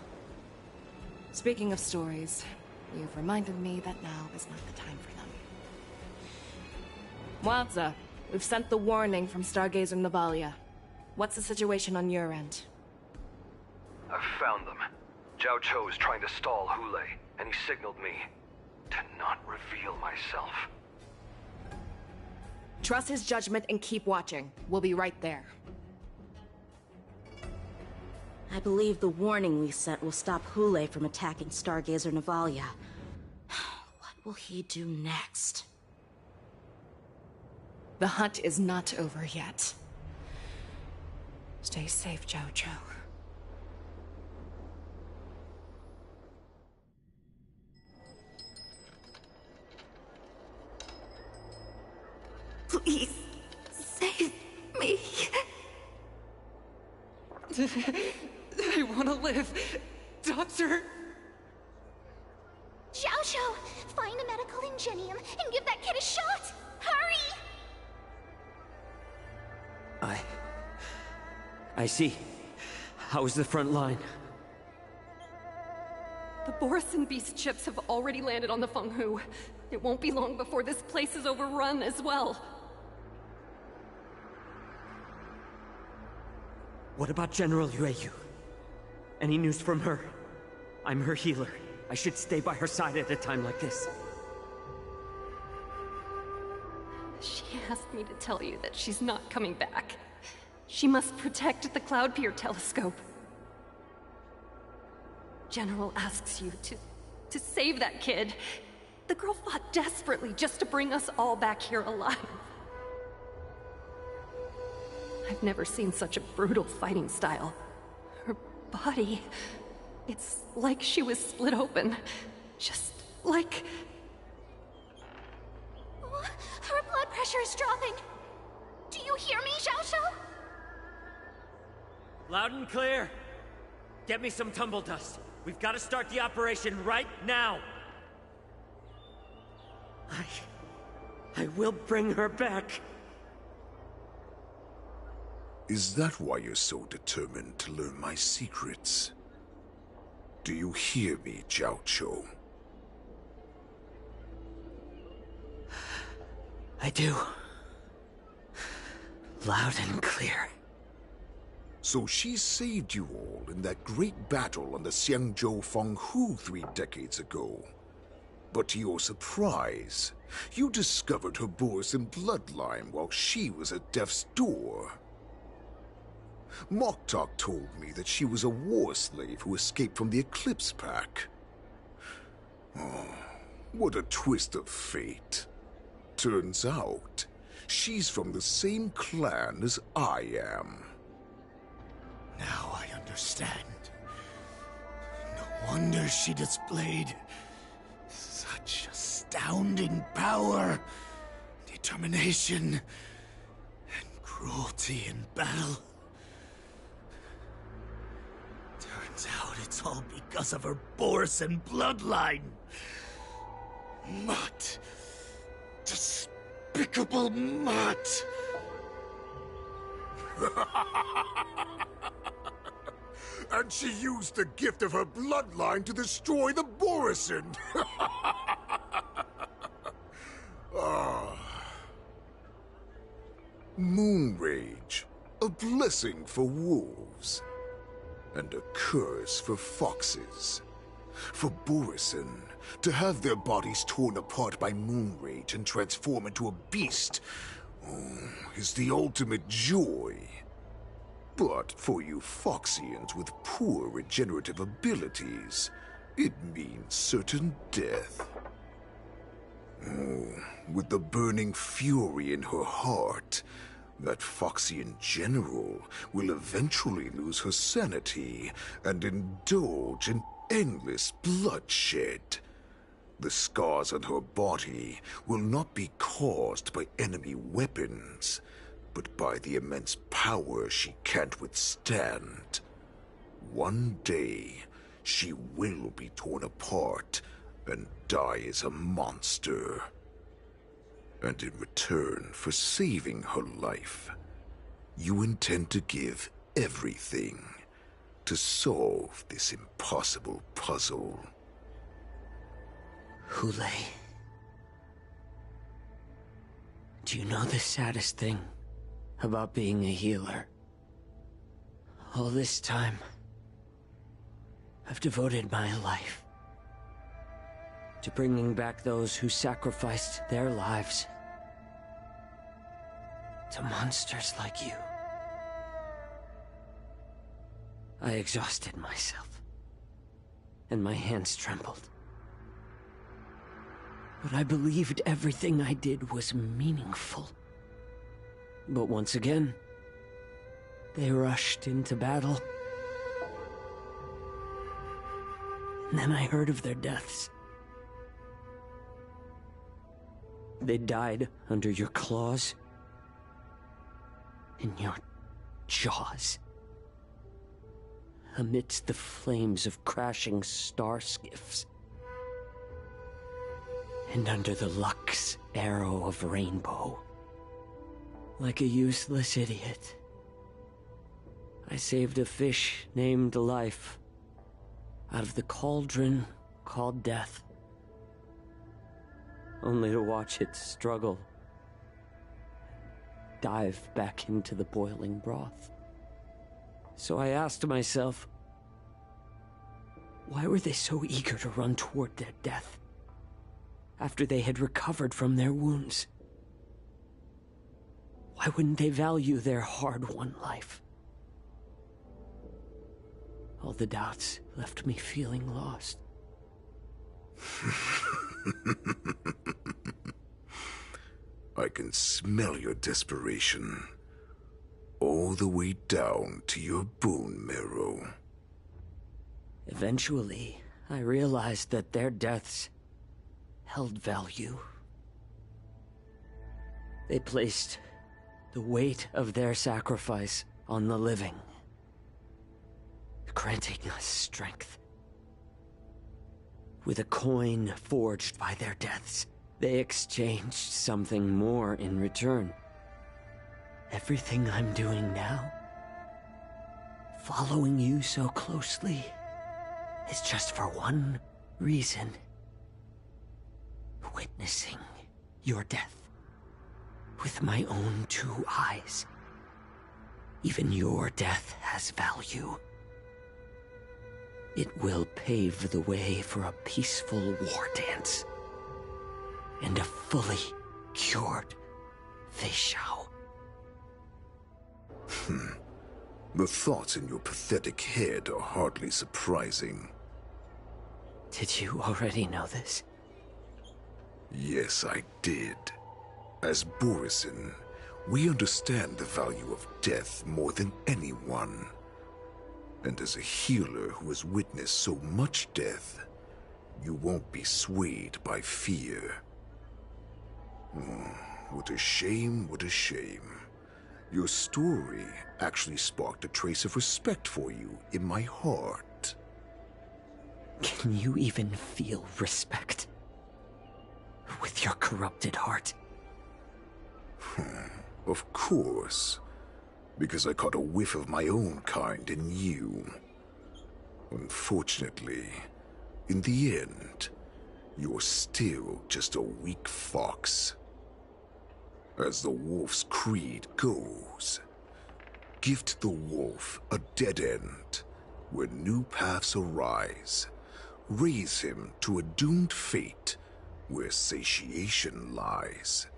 [SPEAKER 8] Speaking of stories, you've reminded me that now is not the time for them. Wadza, we've sent the warning from Stargazer Navalia. What's the situation on your end?
[SPEAKER 17] I've found them. Zhao Cho is trying to stall Hule, and he signaled me to not reveal myself.
[SPEAKER 8] Trust his judgment and keep watching. We'll be right there.
[SPEAKER 6] I believe the warning we sent will stop Hule from attacking Stargazer Navalia. What will he do next?
[SPEAKER 8] The hunt is not over yet. Stay safe, Zhao Cho.
[SPEAKER 9] Please, save me. I want to live. Doctor!
[SPEAKER 11] Zhao Cho, find a medical ingenium and give that kid a shot! Hurry!
[SPEAKER 13] I see. How's the front line?
[SPEAKER 9] The Borison Beast ships have already landed on the Fenghu. It won't be long before this place is overrun as well.
[SPEAKER 13] What about General Yueyu? Any news from her? I'm her healer. I should stay by her side at a time like this.
[SPEAKER 9] She asked me to tell you that she's not coming back. She must protect the Cloud Pier telescope. General asks you to save that kid. The girl fought desperately just to bring us all back here alive. I've never seen such a brutal fighting style. Her body... it's like she was split open. Just like...
[SPEAKER 11] temperature is dropping. Do you hear me, Xiao Xiao?
[SPEAKER 3] Loud and clear. Get me some tumble dust. We've got to start the operation right now. I will bring her back.
[SPEAKER 15] Is that why you're so determined to learn my secrets? Do you hear me, Jiao Chou?
[SPEAKER 3] I do. Loud and clear.
[SPEAKER 15] So she saved you all in that great battle on the Xiangzhou Fenghu 3 decades ago. But to your surprise, you discovered her Borisin bloodline while she was at death's door. Moktok told me that she was a war slave who escaped from the Eclipse Pack. Oh, what a twist of fate. Turns out, she's from the same clan as I am.
[SPEAKER 14] Now I understand. No wonder she displayed such astounding power, determination, and cruelty in battle. Turns out it's all because of her Borisin bloodline. Mutt. Despicable mutt.
[SPEAKER 15] And she used the gift of her bloodline to destroy the Borisin. Moon Rage, a blessing for wolves, and a curse for foxes. For Borisin, to have their bodies torn apart by Moon Rage and transform into a beast, is the ultimate joy. But for you Foxians with poor regenerative abilities, it means certain death. With the burning fury in her heart, that Foxian general will eventually lose her sanity and indulge in endless bloodshed. The scars on her body will not be caused by enemy weapons, but by the immense power she can't withstand. One day, she will be torn apart and die as a monster. And in return for saving her life, you intend to give everything to solve this impossible puzzle.
[SPEAKER 3] Hule. Do you know the saddest thing about being a healer? All this time, I've devoted my life to bringing back those who sacrificed their lives to monsters like you. I exhausted myself, and my hands trembled. But I believed everything I did was meaningful. But once again, they rushed into battle. And then I heard of their deaths. They died under your claws, in your jaws, amidst the flames of crashing star skiffs, and under the Lux arrow of Rainbow. Like a useless idiot, I saved a fish named Life out of the cauldron called Death, only to watch it struggle, dive back into the boiling broth. So I asked myself, why were they so eager to run toward their death after they had recovered from their wounds? Why wouldn't they value their hard-won life? All the doubts left me feeling lost.
[SPEAKER 15] I can smell your desperation, all the way down to your bone marrow.
[SPEAKER 3] Eventually, I realized that their deaths held value. They placed the weight of their sacrifice on the living, granting us strength. With a coin forged by their deaths, they exchanged something more in return. Everything I'm doing now, following you so closely, is just for one reason. Witnessing your death with my own 2 eyes. Even your death has value. It will pave the way for a peaceful war dance and a fully cured Feishao.
[SPEAKER 15] The thoughts in your pathetic head are hardly surprising.
[SPEAKER 3] Did you already know this?
[SPEAKER 15] Yes, I did. As Borisin, we understand the value of death more than anyone. And as a healer who has witnessed so much death, you won't be swayed by fear. What a shame, what a shame. Your story actually sparked a trace of respect for you in my heart.
[SPEAKER 3] Can you even feel respect with your corrupted heart?
[SPEAKER 15] Of course. Because I caught a whiff of my own kind in you. Unfortunately, in the end, you're still just a weak fox. As the wolf's creed goes, gift the wolf a dead end where new paths arise. Raise him to a doomed fate where satiation lies.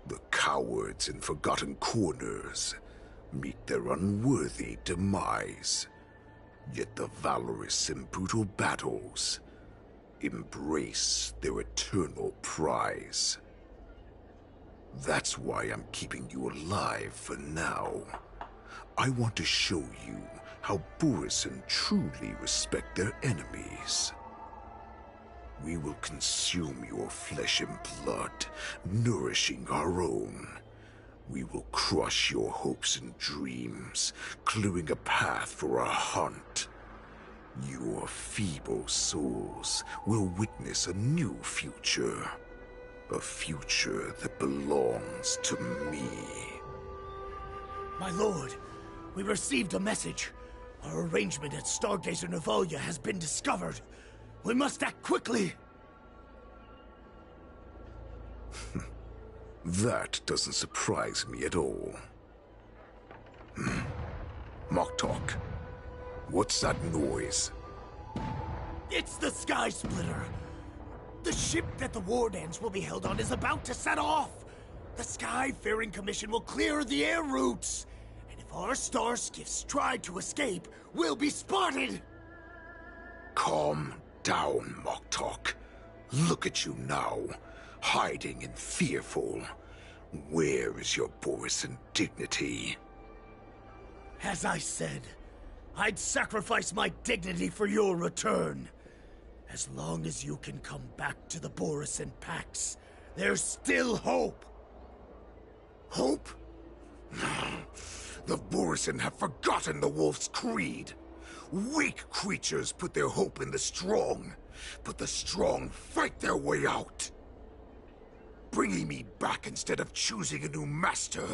[SPEAKER 15] The cowards in forgotten corners meet their unworthy demise. Yet the valorous in brutal battles embrace their eternal prize. That's why I'm keeping you alive for now. I want to show you how Borisin truly respect their enemies. We will consume your flesh and blood, nourishing our own. We will crush your hopes and dreams, clearing a path for our hunt. Your feeble souls will witness a new future. A future that belongs to me.
[SPEAKER 14] My lord, we received a message. Our arrangement at Stargazer Navalia has been discovered. We must act quickly.
[SPEAKER 15] That doesn't surprise me at all. Moktok, what's that noise?
[SPEAKER 14] It's the Sky Splitter. The ship that the war dance will be held on is about to set off. The Skyfaring Commission will clear the air routes. And if our star skiffs try to escape, we'll be spotted.
[SPEAKER 15] Calm down, Moktok. Look at you now, hiding and fearful. Where is your Borisin dignity?
[SPEAKER 14] As I said, I'd sacrifice my dignity for your return. As long as you can come back to the Borisin Pax, there's still hope.
[SPEAKER 15] Hope? The Borisin have forgotten the wolf's creed. Weak creatures put their hope in the strong, but the strong fight their way out. Bringing me back instead of choosing a new master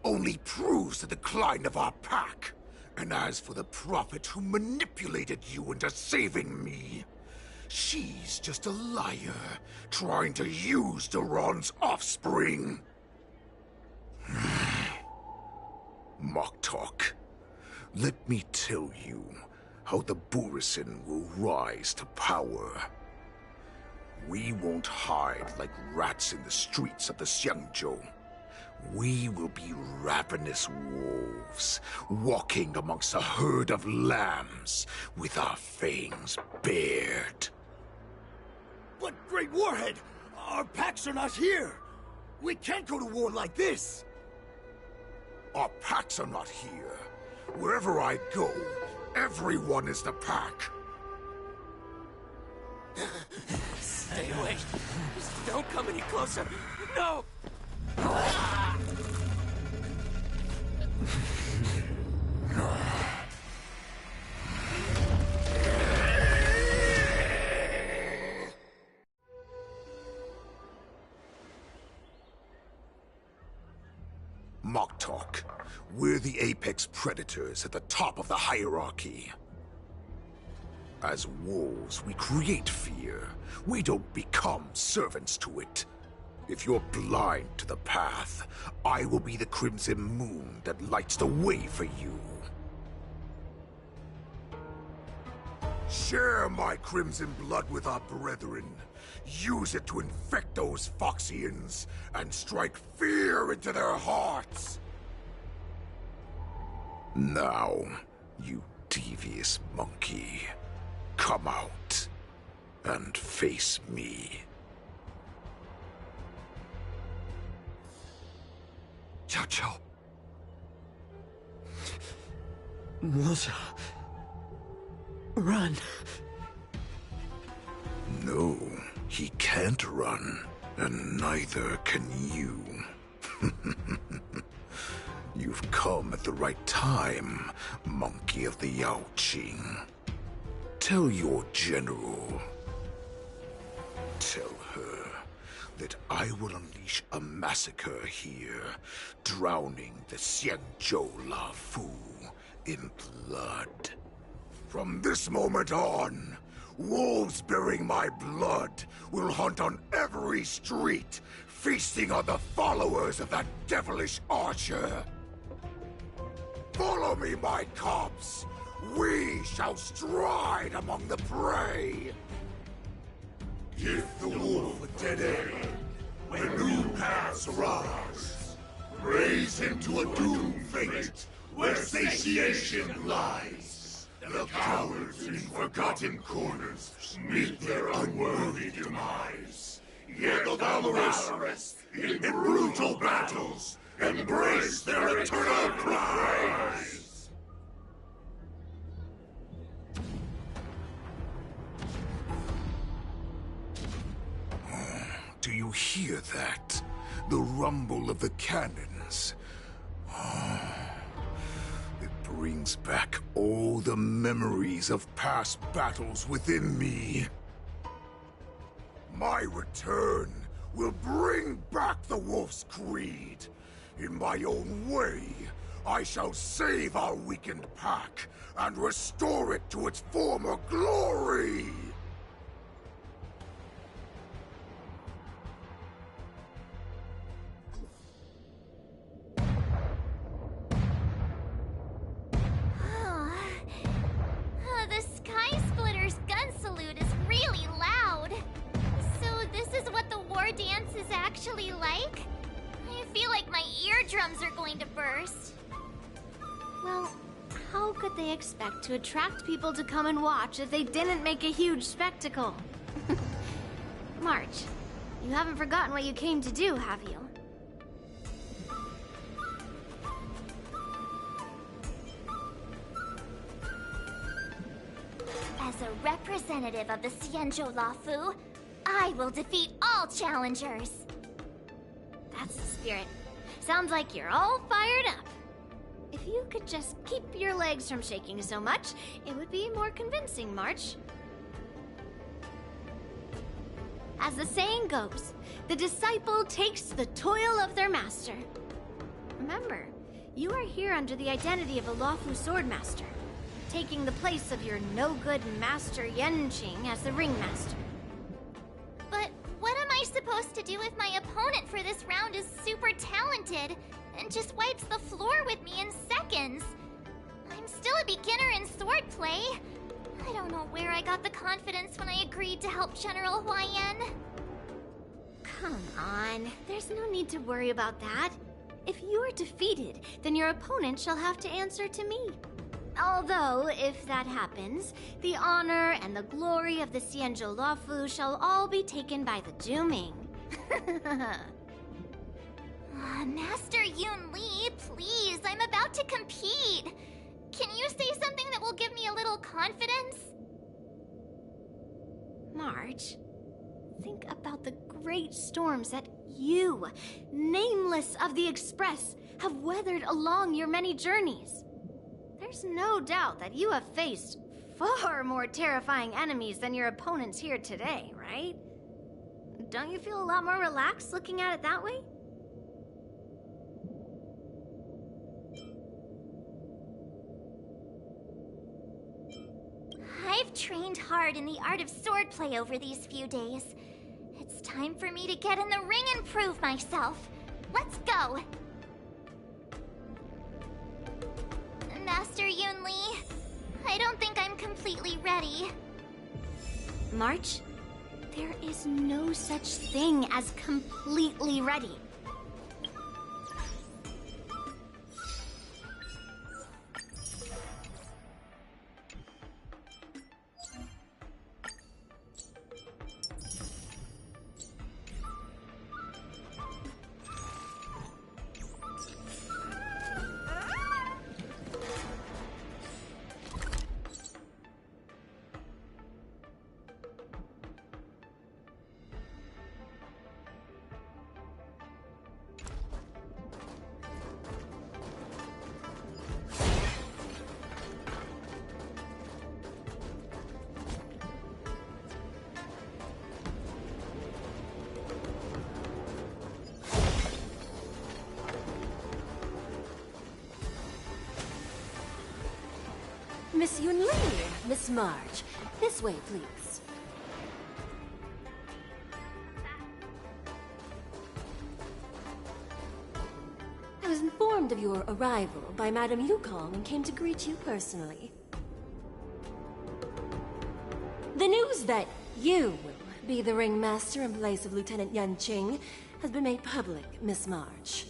[SPEAKER 15] only proves the decline of our pack. And as for the prophet who manipulated you into saving me, she's just a liar, trying to use Duran's offspring. Moktok, let me tell you how the Borisin will rise to power. We won't hide like rats in the streets of the Xiangzhou. We will be ravenous wolves, walking amongst a herd of lambs, with our fangs bared.
[SPEAKER 14] But, Great Warhead, our packs are not here. We can't go to war like this.
[SPEAKER 15] Our packs are not here. Wherever I go, everyone is the pack.
[SPEAKER 3] Stay away. Just don't come any closer. No!
[SPEAKER 15] Moktok, we're the apex predators at the top of the hierarchy. As wolves, we create fear. We don't become servants to it. If you're blind to the path, I will be the crimson moon that lights the way for you. Share my crimson blood with our brethren. Use it to infect those Foxians and strike fear into their hearts. Now, you devious monkey, come out and face me.
[SPEAKER 3] Chow Chow. Musa. Run.
[SPEAKER 15] No, he can't run, and neither can you. You've come at the right time, monkey of the Yaoqing. Tell your general. Tell her that I will unleash a massacre here, drowning the Xianzhou Lafu in blood. From this moment on, wolves bearing my blood will hunt on every street, feasting on the followers of that devilish archer. Follow me, my cubs. We shall stride among the prey.
[SPEAKER 10] Give the wolf a dead end when new paths arise. Raise him to a doomed fate where satiation lies. The cowards in forgotten corners meet their unworthy demise. Yet the valorous in brutal battles embrace their eternal prize.
[SPEAKER 15] Do you hear that? The rumble of the cannons. It brings back all the memories of past battles within me. My return will bring back the Wolf's Creed. In my own way, I shall save our weakened pack and restore it to its former glory!
[SPEAKER 11] The Sky Splitter's gun salute is really loud. So this is what the war dance is actually like? I feel like my eardrums are going to burst.
[SPEAKER 22] Well, how could they expect to attract people to come and watch if they didn't make a huge spectacle? March, you haven't forgotten what you came to do, have you?
[SPEAKER 11] As a representative of the Xianzhou Lafu, I will defeat all challengers.
[SPEAKER 22] That's the spirit. Sounds like you're all fired up. If you could just keep your legs from shaking so much, it would be more convincing, March. As the saying goes, the disciple takes the toil of their master. Remember, you are here under the identity of a Lafu Swordmaster, taking the place of your no-good master Yanqing as the ringmaster.
[SPEAKER 11] But what am I supposed to do if my opponent for this round is super talented and just wipes the floor with me in seconds? I'm still a beginner in swordplay. I don't know where I got the confidence when I agreed to help General Huaiyan.
[SPEAKER 22] Come on, there's no need to worry about that. If you're defeated, then your opponent shall have to answer to me. Although, if that happens, the honor and the glory of the Xianzhou Lafu shall all be taken by the Dooming.
[SPEAKER 11] Master Yun Li, please, I'm about to compete. Can you say something that will give me a little confidence?
[SPEAKER 22] March, Think about the great storms that you, nameless of the Express, have weathered along your many journeys. There's no doubt that you have faced far more terrifying enemies than your opponents here today, right? Don't you feel a lot more relaxed looking at it that way?
[SPEAKER 11] I've trained hard in the art of swordplay over these few days. It's time for me to get in the ring and prove myself. Let's go! Master Yunli, I don't think I'm completely ready.
[SPEAKER 22] March, there is no such thing as completely ready.
[SPEAKER 2] Miss Yunli, Miss March, this way, please. I was informed of your arrival by Madame Yukong and came to greet you personally. The news that you will be the ringmaster in place of Lieutenant Yanqing has been made public, Miss March.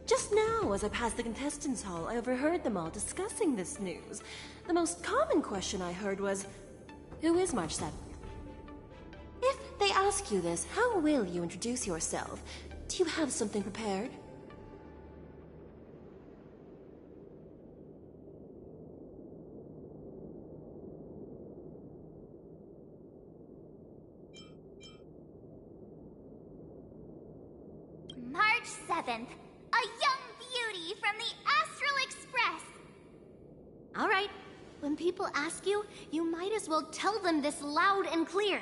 [SPEAKER 2] Just now, as I passed the contestants' hall, I overheard them all discussing this news. The most common question I heard was, who is March 7th? If they ask you this, how will you introduce yourself? Do you have something prepared?
[SPEAKER 11] March 7th, a young beauty from the Astral Express.
[SPEAKER 22] All right. When people ask you, you might as well tell them this loud and clear.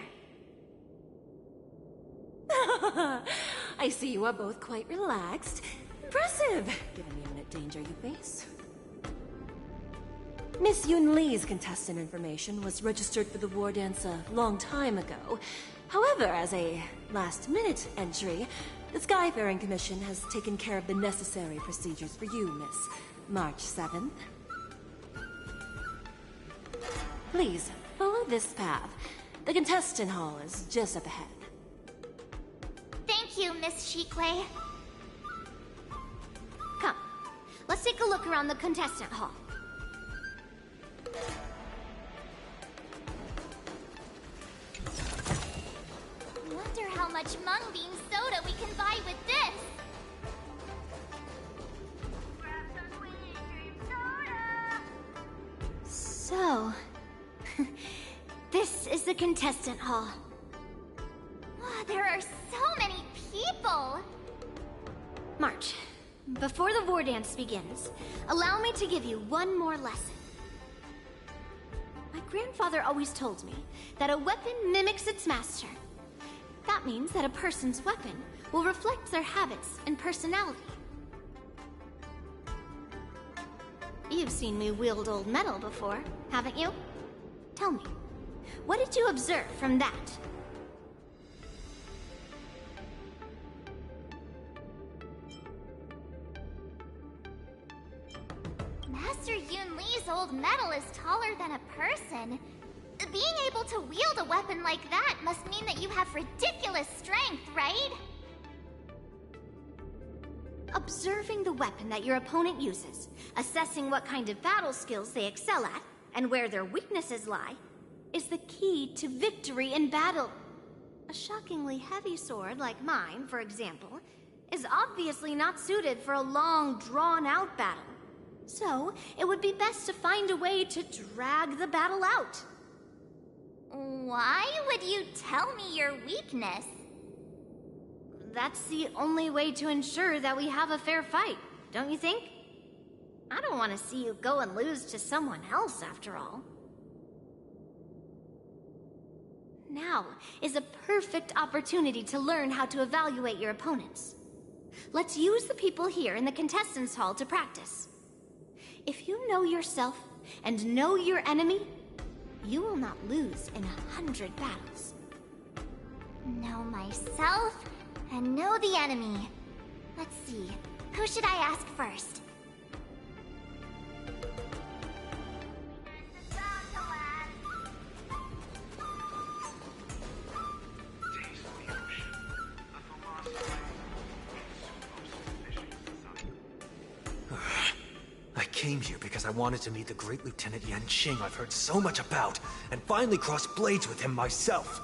[SPEAKER 2] I see you are both quite relaxed. Impressive, given the imminent danger you face. Miss Yunli's contestant information was registered for the war dance a long time ago. However, as a last-minute entry, the Skyfaring Commission has taken care of the necessary procedures for you, Miss March 7th. Please, follow this path. The contestant hall is just up ahead.
[SPEAKER 11] Thank you, Miss Shikwe.
[SPEAKER 22] Come, let's take a look around the contestant hall.
[SPEAKER 11] Wonder how much mung bean soda we can buy with this.
[SPEAKER 22] So, this is the contestant hall.
[SPEAKER 11] Wow, there are so many people!
[SPEAKER 22] March, before the war dance begins, allow me to give you one more lesson. My grandfather always told me that a weapon mimics its master. That means that a person's weapon will reflect their habits and personality. You've seen me wield old metal before, haven't you? Tell me, what did you observe from that?
[SPEAKER 11] Master Yunli's old metal is taller than a person. Being able to wield a weapon like that must mean that you have ridiculous strength, right?
[SPEAKER 22] Observing the weapon that your opponent uses, assessing what kind of battle skills they excel at, and where their weaknesses lie, is the key to victory in battle. A shockingly heavy sword like mine, for example, is obviously not suited for a long, drawn-out battle. So, it would be best to find a way to drag the battle out. Why would you tell me your weakness?
[SPEAKER 2] That's the only way to ensure that we have a fair fight, don't you think? I don't want to see you go and lose to someone else, after all. Now is a perfect opportunity to learn how to evaluate your opponents. Let's use the people here in the contestants hall to practice. If you know yourself and know your enemy, you will not lose in 100 battles.
[SPEAKER 22] Know myself and know the enemy. Let's see, who should I ask first?
[SPEAKER 5] I came here because I wanted to meet the great Lieutenant Yanqing I've heard so much about, and finally cross blades with him myself.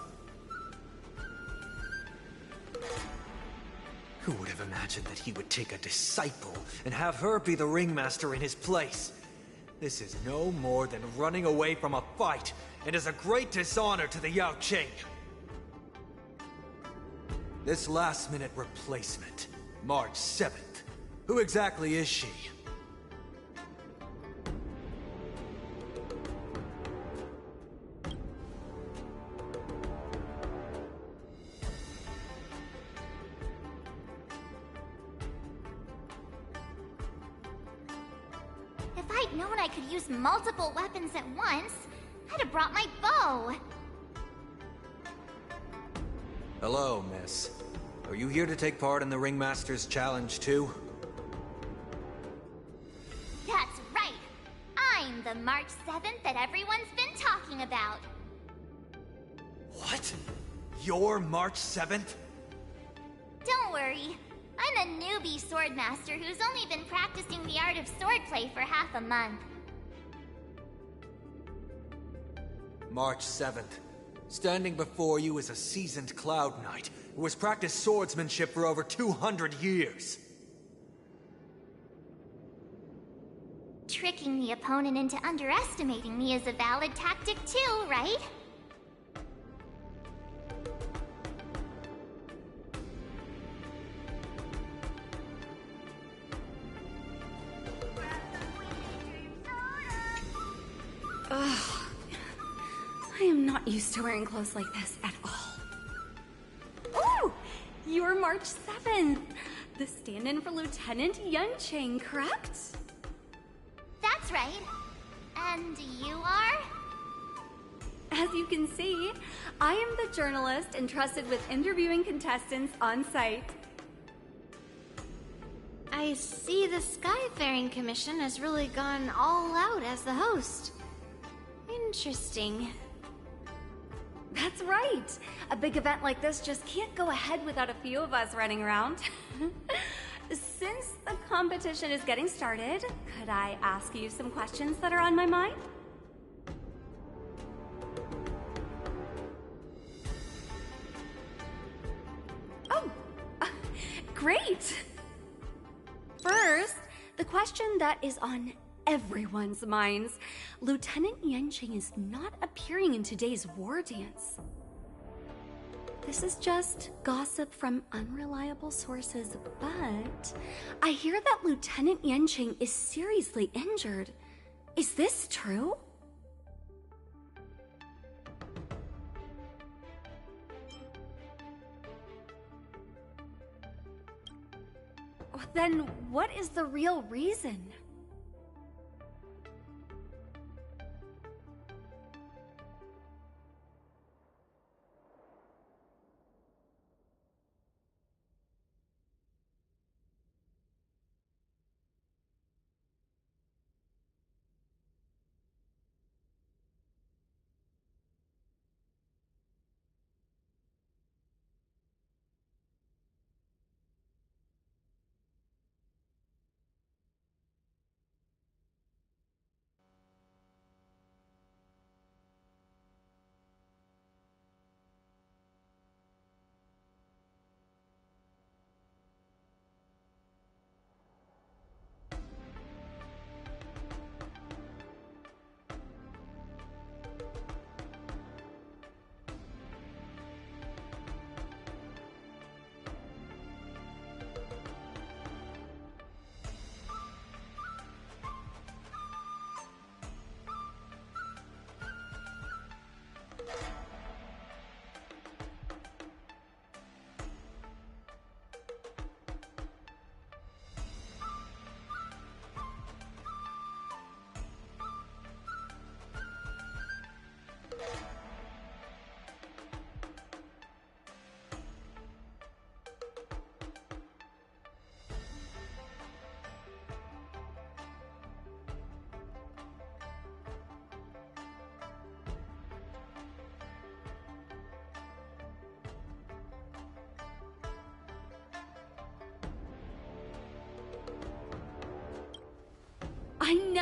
[SPEAKER 5] Who would have imagined that he would take a disciple and have her be the ringmaster in his place? This is no more than running away from a fight, and is a great dishonor to the Yaoqing. This last-minute replacement, March 7th. Who exactly is she?
[SPEAKER 22] If I'd known I could use multiple weapons at once, I'd have brought my bow.
[SPEAKER 5] Hello, miss. Are you here to take part in the Ringmaster's Challenge too?
[SPEAKER 22] That's right. I'm the March 7th that everyone's been talking about.
[SPEAKER 5] What? You're March 7th?
[SPEAKER 22] Don't worry. I'm a newbie swordmaster who's only been practicing the art of swordplay for half a month.
[SPEAKER 5] March 7th. Standing before you is a seasoned Cloud Knight who has practiced swordsmanship for over 200 years.
[SPEAKER 22] Tricking the opponent into underestimating me is a valid tactic too, right?
[SPEAKER 12] Ugh. I am not used to wearing clothes like this at all. Ooh! You're March 7th. The stand-in for Lieutenant Yanqing, correct?
[SPEAKER 22] That's right. And you are?
[SPEAKER 12] As you can see, I am the journalist entrusted with interviewing contestants on site.
[SPEAKER 2] I see the Skyfaring Commission has really gone all out as the host. Interesting.
[SPEAKER 12] That's right. A big event like this just can't go ahead without a few of us running around. Since the competition is getting started, could I ask you some questions that are on my mind? Oh, great! First, the question that is on everyone's minds. Lieutenant Yanqing is not appearing in today's war dance. This is just gossip from unreliable sources, but I hear that Lieutenant Yanqing is seriously injured. Is this true? Then what is the real reason?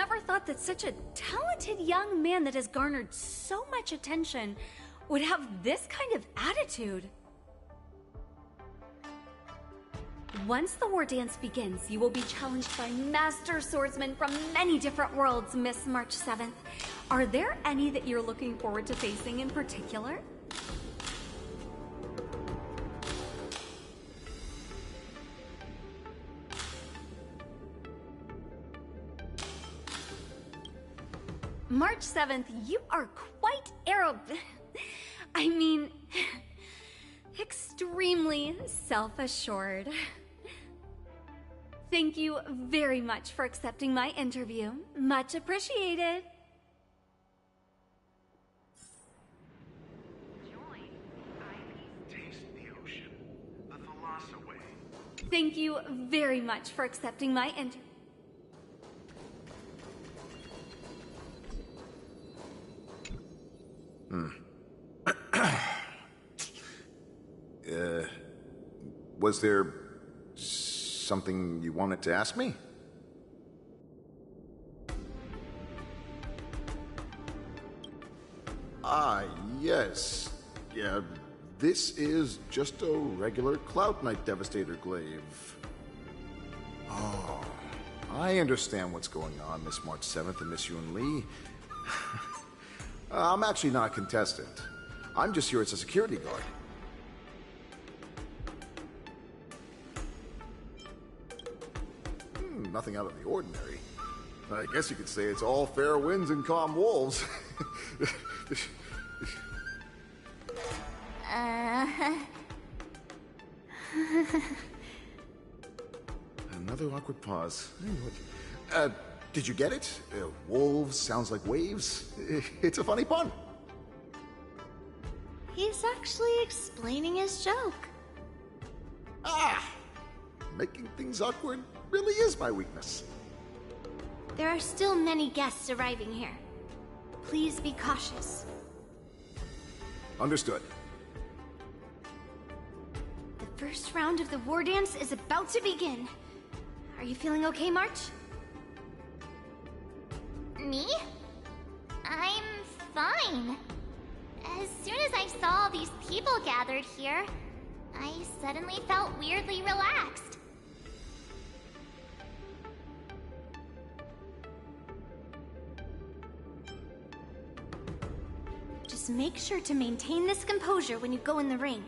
[SPEAKER 12] never thought that such a talented young man that has garnered so much attention would have this kind of attitude. Once the war dance begins, you will be challenged by master swordsmen from many different worlds, Miss March 7th. Are there any that you're looking forward to facing in particular? March 7th, you are quite I mean, extremely self-assured. Thank you very much for accepting my interview. Much appreciated.
[SPEAKER 17] Taste the ocean. The Thalassa way.
[SPEAKER 12] Thank you very much for accepting my interview.
[SPEAKER 15] Was there something you wanted to ask me? Yes. Yeah, this is just a regular Cloud Knight Devastator glaive. Oh, I understand what's going on, Miss March 7th and Miss Yun Lee. I'm actually not a contestant. I'm just here as a security guard. Nothing out of the ordinary. I guess you could say it's all fair winds and calm wolves. Another awkward pause. Did you get it? Wolves sounds like waves. It's a funny pun.
[SPEAKER 22] He's actually explaining his joke.
[SPEAKER 15] Making things awkward really is my weakness.
[SPEAKER 22] There are still many guests arriving here. Please be cautious.
[SPEAKER 15] Understood.
[SPEAKER 22] The first round of the war dance is about to begin. Are you feeling okay, March?
[SPEAKER 11] Me? I'm fine. As soon as I saw all these people gathered here, I suddenly felt weirdly relaxed. Just make sure to maintain this composure when you go in the ring.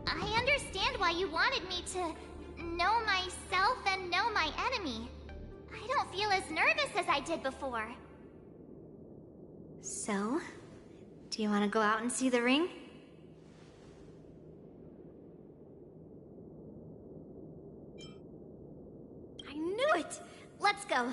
[SPEAKER 11] I understand why you wanted me to know myself and know my enemy. I don't feel as nervous as I did before.
[SPEAKER 22] So, do you want to go out and see the ring? I knew it! Let's go!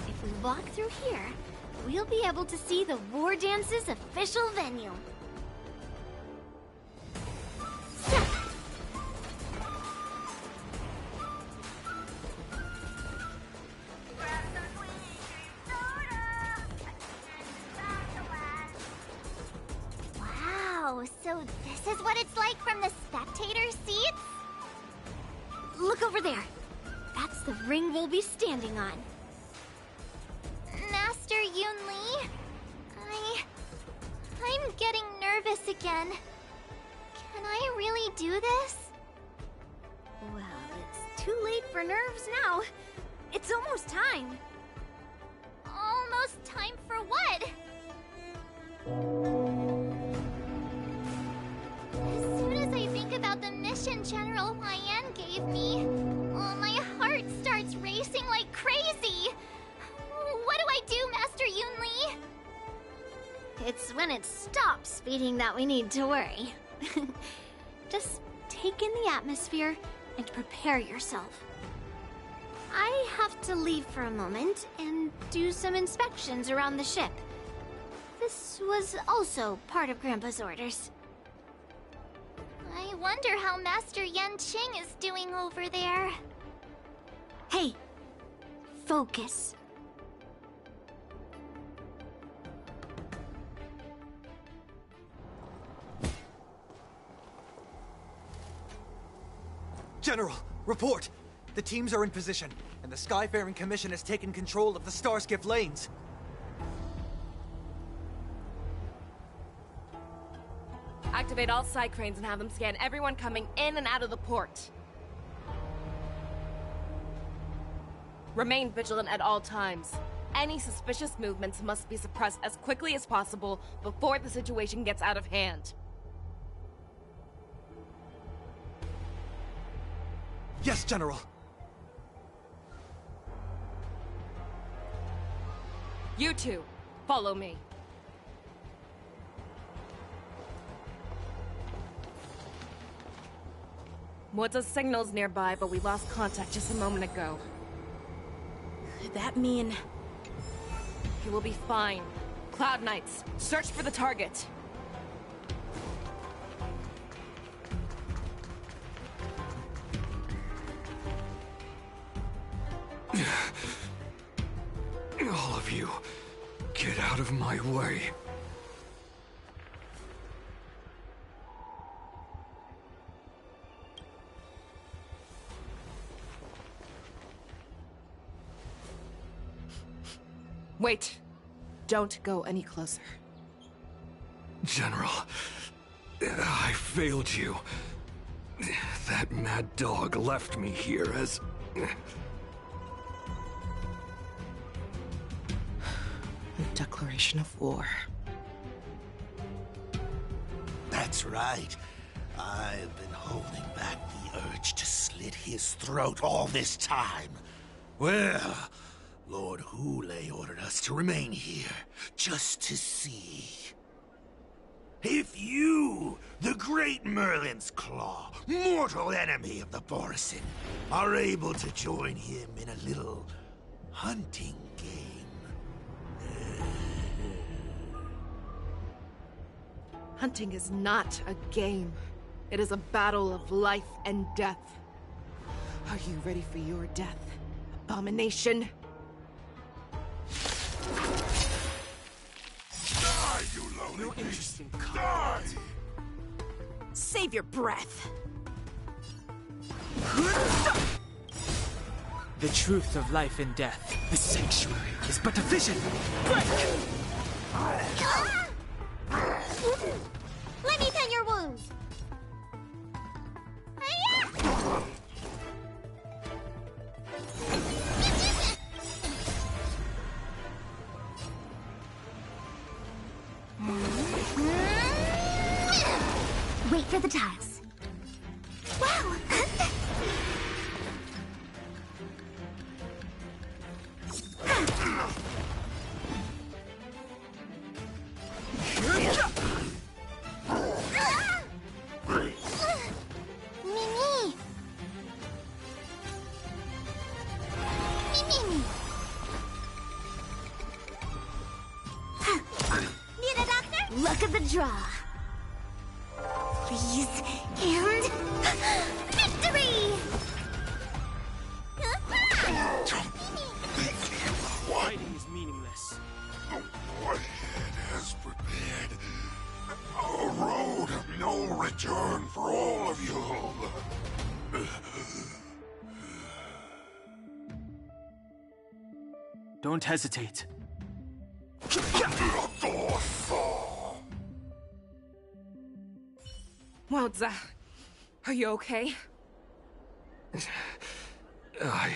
[SPEAKER 22] If we walk through here, we'll be able to see the War Dance's official venue. Wow, so this is what it's like from the spectator seats? Look over there. That's the ring we'll be standing on. Master Yun Lee? I'm getting nervous again. Can I really do this?
[SPEAKER 12] Well, it's too late for nerves now. It's almost time.
[SPEAKER 11] Almost time for what? As soon as I think about the mission General Huayan gave me, my heart starts racing like crazy.
[SPEAKER 22] it's when it stops speeding that we need to worry. Just take in the atmosphere and prepare yourself. I have to leave for a moment and do some inspections around the ship. This was also part of Grandpa's orders.
[SPEAKER 11] I wonder how Master Yanqing is doing over there.
[SPEAKER 22] Hey, focus.
[SPEAKER 5] General, report! The teams are in position, and the Skyfaring Commission has taken control of the Starskiff lanes.
[SPEAKER 8] Activate all side cranes and have them scan everyone coming in and out of the port. Remain vigilant at all times. Any suspicious movements must be suppressed as quickly as possible before the situation gets out of hand.
[SPEAKER 5] Yes, General.
[SPEAKER 8] You two, follow me. What's signals nearby, but we lost contact just a moment ago.
[SPEAKER 6] Could that mean...
[SPEAKER 8] He will be fine. Cloud Knights, search for the target.
[SPEAKER 15] All of you, get out of my way.
[SPEAKER 8] Wait. Don't go any closer.
[SPEAKER 15] General, I failed you. That mad dog left me here as...
[SPEAKER 8] The declaration of war.
[SPEAKER 14] That's right. I've been holding back the urge to slit his throat all this time. Well, Lord Hule ordered us to remain here, just to see. If you, the great Merlin's Claw, mortal enemy of the Borison, are able to join him in a little hunting game.
[SPEAKER 8] Hunting is not a game. It is a battle of life and death. Are you ready for your death, abomination?
[SPEAKER 10] Die, you lonely
[SPEAKER 18] No
[SPEAKER 10] beast.
[SPEAKER 18] interesting
[SPEAKER 10] Die!
[SPEAKER 6] Save your breath.
[SPEAKER 18] The truth of life and death. The sanctuary is but a vision.
[SPEAKER 22] Let me tend your wounds.
[SPEAKER 11] Wait for the tiles. Wow! Mimi! Mimi! Need a doctor? Look at the draw. Please, and... victory!
[SPEAKER 18] Fighting is meaningless.
[SPEAKER 10] The Whitehead has prepared a road of no return for all of you.
[SPEAKER 18] Don't hesitate.
[SPEAKER 8] Wowza, are you okay?
[SPEAKER 15] I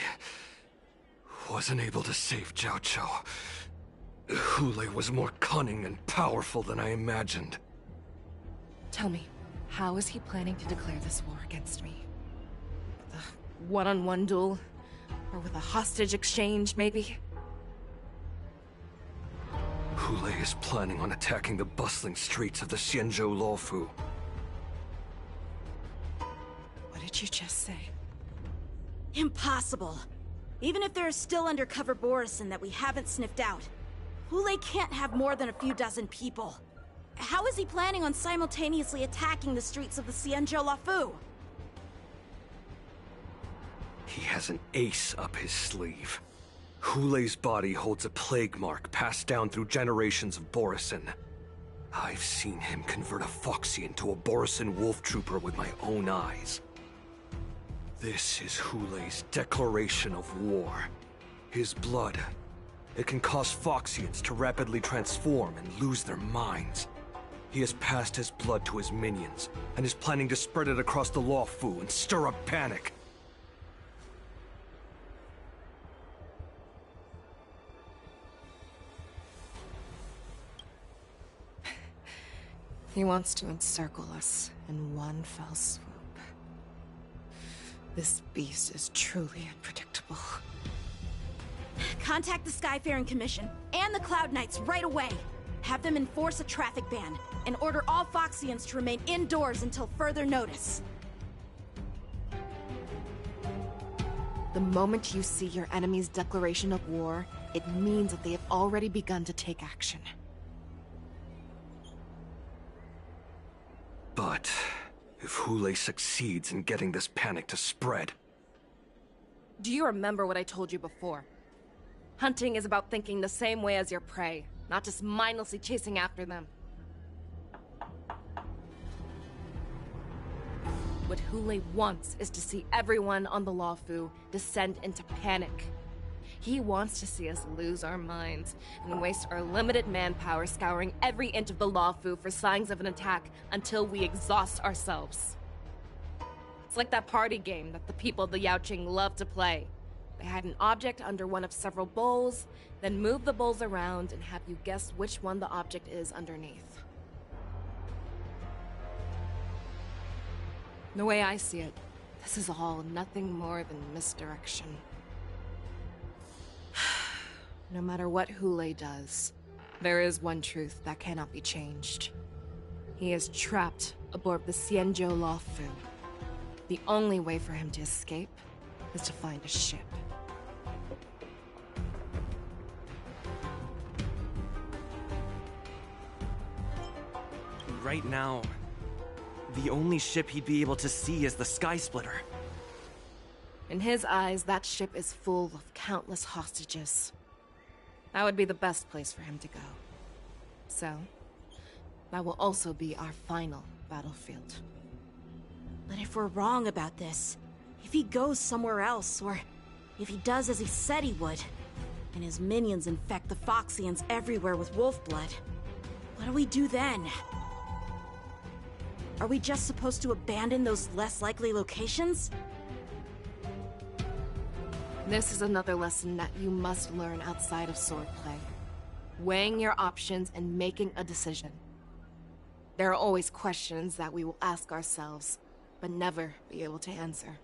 [SPEAKER 15] wasn't able to save Jiao Chou. Hule was more cunning and powerful than I imagined.
[SPEAKER 8] Tell me, how is he planning to declare this war against me? With a one-on-one duel? Or with a hostage exchange, maybe?
[SPEAKER 17] Hulei is planning on attacking the bustling streets of the Xianzhou Luofu.
[SPEAKER 8] What did you just say?
[SPEAKER 6] Impossible. Even if there is still undercover Borisin that we haven't sniffed out, Hulei can't have more than a few dozen people. How is he planning on simultaneously attacking the streets of the Xianzhou Luofu?
[SPEAKER 17] He has an ace up his sleeve. Hulei's body holds a plague mark passed down through generations of Borisin. I've seen him convert a Foxy into a Borisin wolf trooper with my own eyes. This is Hulei's declaration of war. His blood. It can cause Foxians to rapidly transform and lose their minds. He has passed his blood to his minions, and is planning to spread it across the Luofu and stir up panic.
[SPEAKER 8] He wants to encircle us in one fell swoop. This beast is truly unpredictable.
[SPEAKER 6] Contact the Skyfaring Commission and the Cloud Knights right away. Have them enforce a traffic ban and order all Foxians to remain indoors until further notice.
[SPEAKER 8] The moment you see your enemy's declaration of war, it means that they have already begun to take action.
[SPEAKER 17] But if Hulei succeeds in getting this panic to spread...
[SPEAKER 8] Do you remember what I told you before? Hunting is about thinking the same way as your prey, not just mindlessly chasing after them. What Hulei wants is to see everyone on the Luofu descend into panic. He wants to see us lose our minds and waste our limited manpower scouring every inch of the Luofu for signs of an attack until we exhaust ourselves. It's like that party game that the people of the Yaoqing love to play. They hide an object under one of several bowls, then move the bowls around and have you guess which one the object is underneath. The way I see it, this is all nothing more than misdirection. No matter what Hulei does, there is one truth that cannot be changed. He is trapped aboard the Xianzhou Luofu. The only way for him to escape is to find a ship.
[SPEAKER 7] Right now, the only ship he'd be able to see is the Sky Splitter.
[SPEAKER 8] In his eyes, that ship is full of countless hostages. That would be the best place for him to go. So, that will also be our final battlefield.
[SPEAKER 6] But if we're wrong about this, if he goes somewhere else, or if he does as he said he would, and his minions infect the Foxians everywhere with wolf blood, what do we do then? Are we just supposed to abandon those less likely locations?
[SPEAKER 8] This is another lesson that you must learn outside of swordplay. Weighing your options and making a decision. There are always questions that we will ask ourselves, but never be able to answer.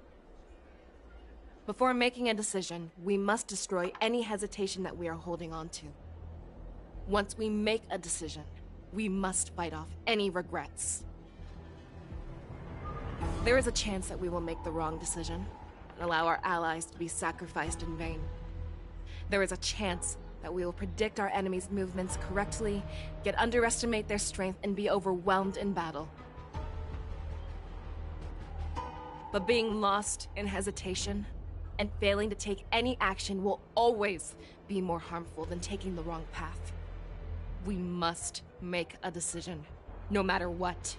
[SPEAKER 8] Before making a decision, we must destroy any hesitation that we are holding on to. Once we make a decision, we must fight off any regrets. There is a chance that we will make the wrong decision and allow our allies to be sacrificed in vain. There is a chance that we will predict our enemy's movements correctly, yet underestimate their strength and be overwhelmed in battle. But being lost in hesitation and failing to take any action will always be more harmful than taking the wrong path. We must make a decision, no matter what.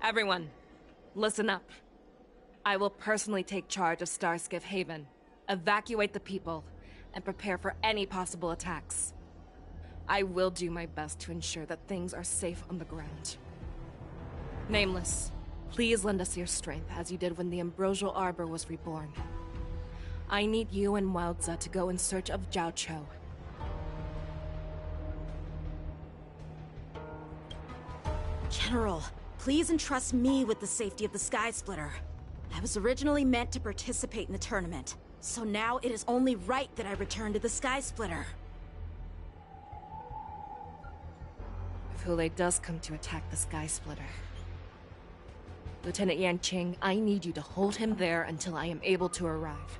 [SPEAKER 8] Everyone, listen up. I will personally take charge of Starskiff Haven, evacuate the people, and prepare for any possible attacks. I will do my best to ensure that things are safe on the ground. Nameless, please lend us your strength as you did when the Ambrosial Arbor was reborn. I need you and Wildza to go in search of Jiao Cho.
[SPEAKER 6] General, please entrust me with the safety of the Sky Splitter. I was originally meant to participate in the tournament, so now it is only right that I return to the Sky Splitter.
[SPEAKER 8] If Hulei does come to attack the Sky Splitter, Lieutenant Yanqing, I need you to hold him there until I am able to arrive.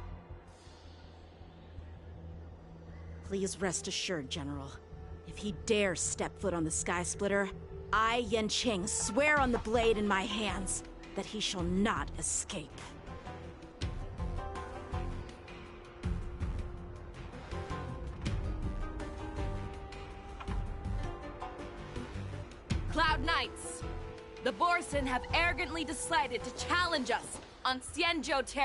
[SPEAKER 6] Please rest assured, General. If he dares step foot on the Sky Splitter, I, Yanqing, swear on the blade in my hands that he shall not escape.
[SPEAKER 8] Cloud Knights! The Borson have arrogantly decided to challenge us on Xianzhou territory.